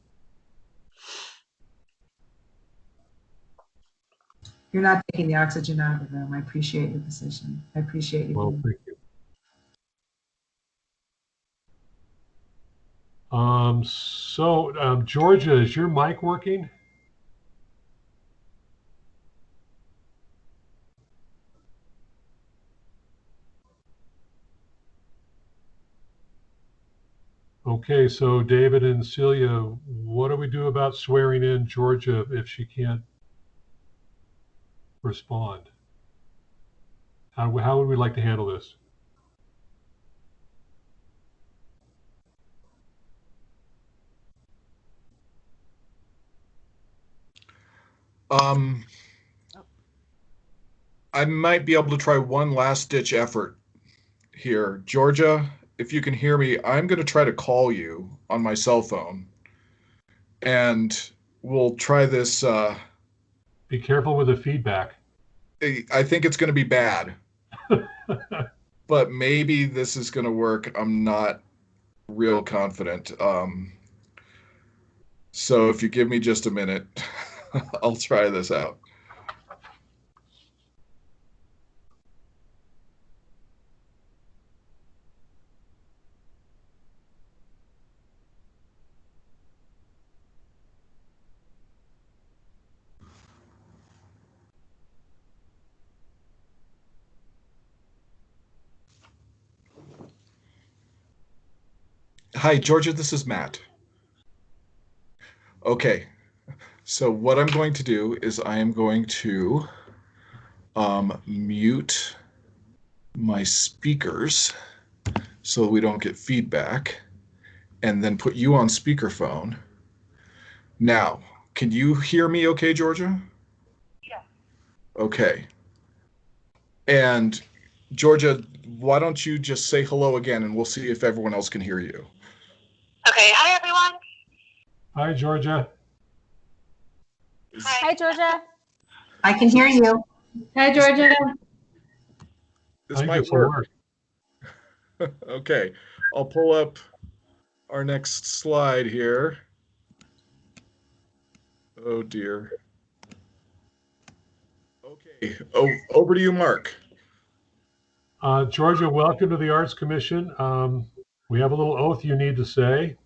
You're not taking the oxygen out of the room. I appreciate your position. I appreciate you. Well, thank you. Georgia, is your mic working? Okay, so David and Celia, what are we we do about swearing in Georgia if she can't respond? How would we like to handle this? I might be able to try one last ditch effort here. Georgia, if you can hear me, I'm going to try to call you on my cell phone. And we'll try this. Be careful with the feedback. I think it's going to be bad. But maybe this is going to work. I'm not real confident. So if you give me just a minute, I'll try this out. Hi, Georgia, this is Matt. Okay, so what I'm going to do is I am going to mute my speakers so we don't get feedback, and then put you on speakerphone. Now, can you hear me okay, Georgia? Yeah. Okay. And Georgia, why don't you just say hello again, and we'll see if everyone else can hear you. Okay, hi everyone. Hi, Georgia. Hi, Georgia. I can hear you. Hi, Georgia. This might work. Okay, I'll pull up our next slide here. Oh dear. Okay, over to you, Mark. Georgia, welcome to the Arts Commission. We have a little oath you need to say.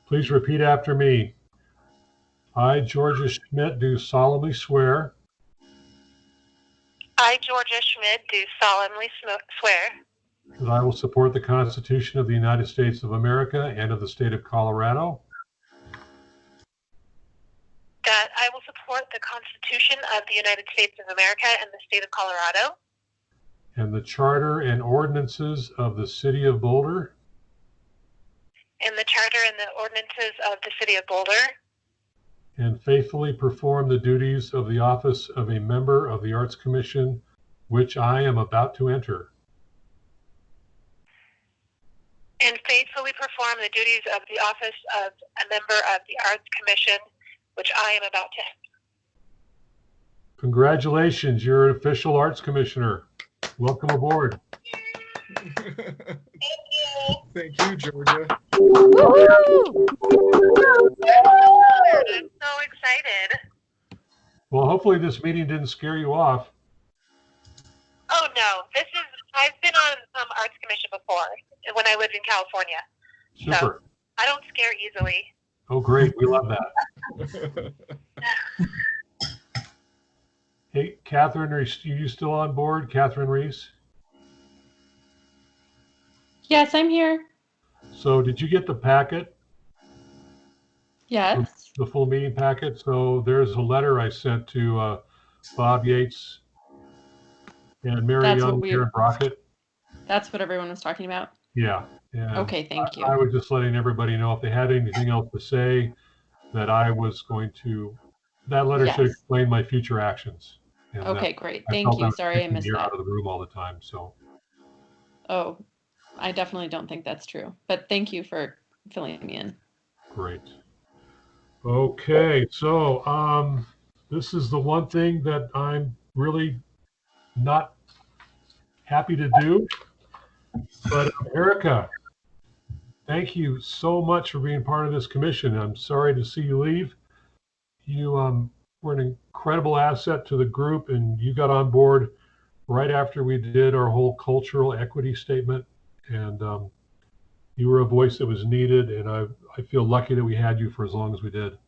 Please repeat after me. I, Georgia Schmidt, do solemnly swear I, Georgia Schmidt, do solemnly swear that I will support the Constitution of the United States of America and of the state of Colorado, that I will support the Constitution of the United States of America and the state of Colorado, and the charter and ordinances of the city of Boulder, and the charter and the ordinances of the city of Boulder, and faithfully perform the duties of the office of a member of the Arts Commission, which I am about to enter. and faithfully perform the duties of the office of a member of the Arts Commission, which I am about to enter. Congratulations, you're an official Arts Commissioner. Welcome aboard. Thank you, Georgia. I'm so excited. Well, hopefully this meeting didn't scare you off. Oh no, I've been on Arts Commission before when I lived in California. Super. So I don't scare easily. Oh, great. We love that. Hey, Catherine, are you still on board? Catherine Reese? Yes, I'm here. So did you get the packet? Yes. The full meeting packet? So there's a letter I sent to Bob Yates and Mary That's Young, what Karen Brockett. That's what everyone was talking about. Yeah. And Okay, thank you. I was just letting everybody know if they had anything else to say that I was going to, that letter should Yes. explain my future actions. And Okay, great. I Thank felt you. was Sorry I taking the missed air that. out of the room all the time. So Oh, I definitely don't think that's true. But thank you for filling me in. great. Okay, so this is the one thing that I'm really not happy to do. But Erica, thank you so much for being part of this commission. I'm sorry to see you leave. You were an incredible asset to the group, and you got on board right after we did our whole cultural equity statement. And you were a voice that was needed, and I feel lucky that we had you for as long as we did.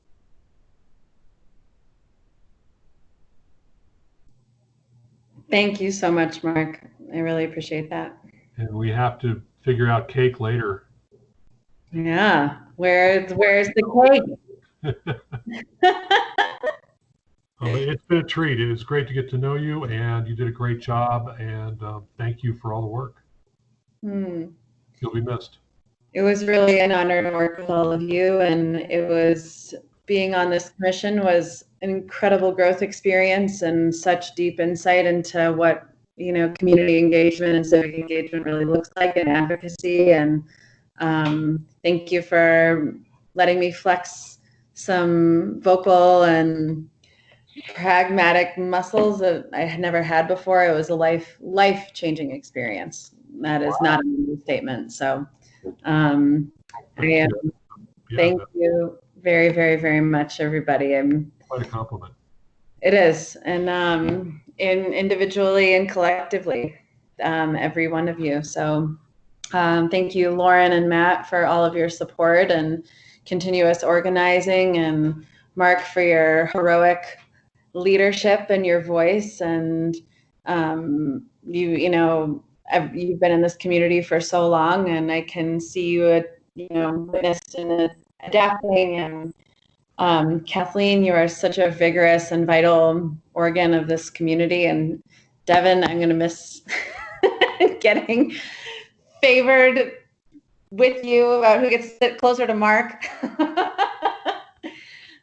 Thank you so much, Mark. I really appreciate that. And we have to figure out cake later. Yeah. Where's the cake? It's been a treat. It was great to get to know you, and you did a great job. And thank you for all the work. You'll be missed. It was really an honor to work with all of you, and it was being on this commission was an incredible growth experience and such deep insight into what community engagement and civic engagement really looks like in advocacy. And thank you for letting me flex some vocal and pragmatic muscles that I had never had before. It was a life-changing experience. That is not an understatement. So thank you very, very, very much, everybody. Quite a compliment. It is, and individually and collectively, every one of you. So thank you, Lauren and Matt, for all of your support and continuous organizing, and Mark for your heroic leadership and your voice. And you've been in this community for so long, and I can see you witnessed and adapting. And Kathleen, you are such a vigorous and vital organ of this community. And Devin, I'm going to miss getting favored with you about who gets to sit closer to Mark.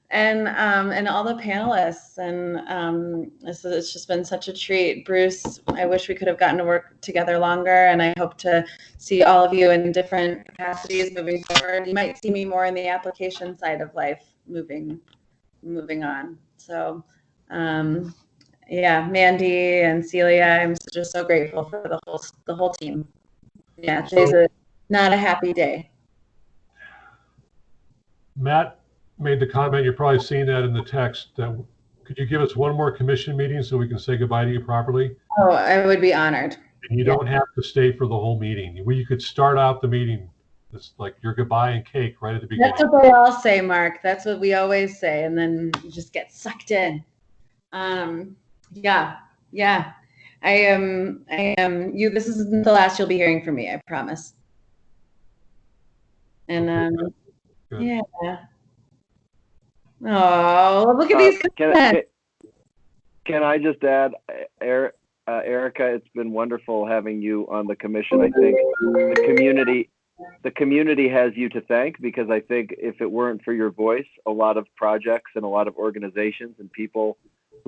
And all the panelists, and it's just been such a treat. Bruce, I wish we could have gotten to work together longer, and I hope to see all of you in different capacities moving forward. You might see me more in the application side of life moving on. So yeah, Mandy and Celia, I'm just so grateful for the whole team. Yeah, today's not a happy day. Matt made the comment, you're probably seeing that in the text, that could you give us one more commission meeting so we can say goodbye to you properly? Oh, I would be honored. And you don't have to stay for the whole meeting. You could start out the meeting, it's like your goodbye and cake right at the beginning. That's what they all say, Mark. That's what we always say, and then you just get sucked in. Yeah. I am you. This isn't the last you'll be hearing from me, I promise. And Good. yeah. Oh, look at these. Can I just add, Erica, it's been wonderful having you on the commission. I think the community has you to thank, because I think if it weren't for your voice, a lot of projects and a lot of organizations and people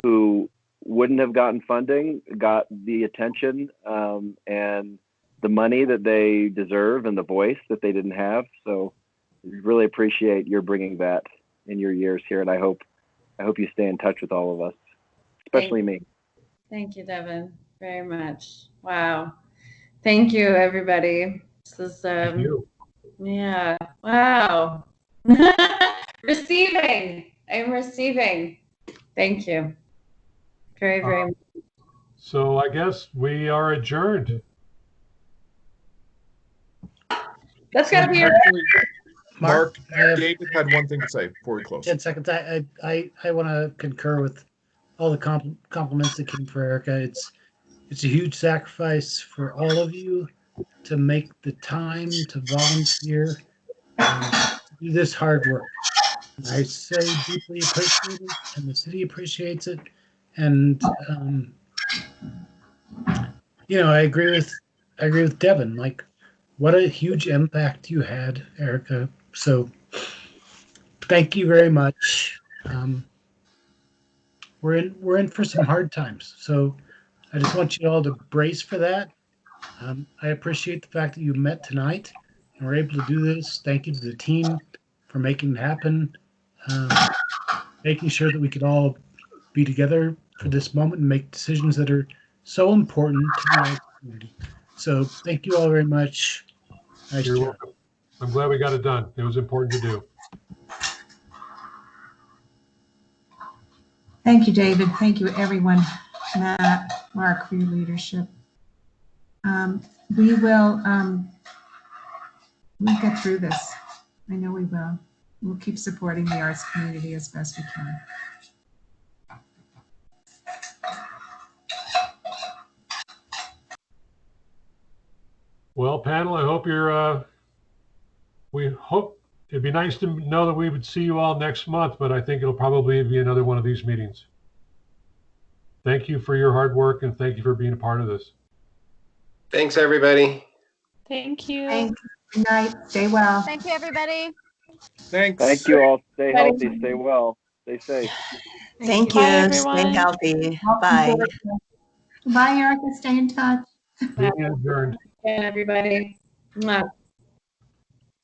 who wouldn't have gotten funding got the attention and the money that they deserve and the voice that they didn't have. So really appreciate your bringing that in your years here, and I hope you stay in touch with all of us, especially me. Thank you, Devin, very much. Wow. Thank you, everybody. This is Thank you. Yeah. Wow. Receiving. I'm receiving. Thank you. Very, very much. So I guess we are adjourned. That's gotta be Mark, David had one thing to say before we close. 10 seconds. I want to concur with all the compliments that came for Erica. It's a huge sacrifice for all of you to make the time to volunteer to do this hard work. I so deeply appreciate it, and the city appreciates it. And I agree with Devin. Like, what a huge impact you had, Erica. So thank you very much. We're in for some hard times, so I just want you all to brace for that. I appreciate the fact that you met tonight and were able to do this. Thank you to the team for making it happen, making sure that we could all be together for this moment and make decisions that are so important to the community. So thank you all very much. Nice You're job. welcome. I'm glad we got it done. It was important to do. Thank you, David. Thank you, everyone. Matt, Mark, for your leadership. We'll get through this. I know we will. We'll keep supporting the arts community as best we can. Well, panel, I hope you're we hope, it'd be nice to know that we would see you all next month, but I think it'll probably be another one of these meetings. Thank you for your hard work and thank you for being a part of this. Thanks, everybody. Thank you. Thanks. Good night. Stay well. Thank you, everybody. Thanks. Thank you all. Stay healthy. Stay well. Stay safe. Thank Bye, you. everyone. Stay healthy. Bye. Bye, Erica. Stay in touch. Meeting adjourned. Everybody. Mwah.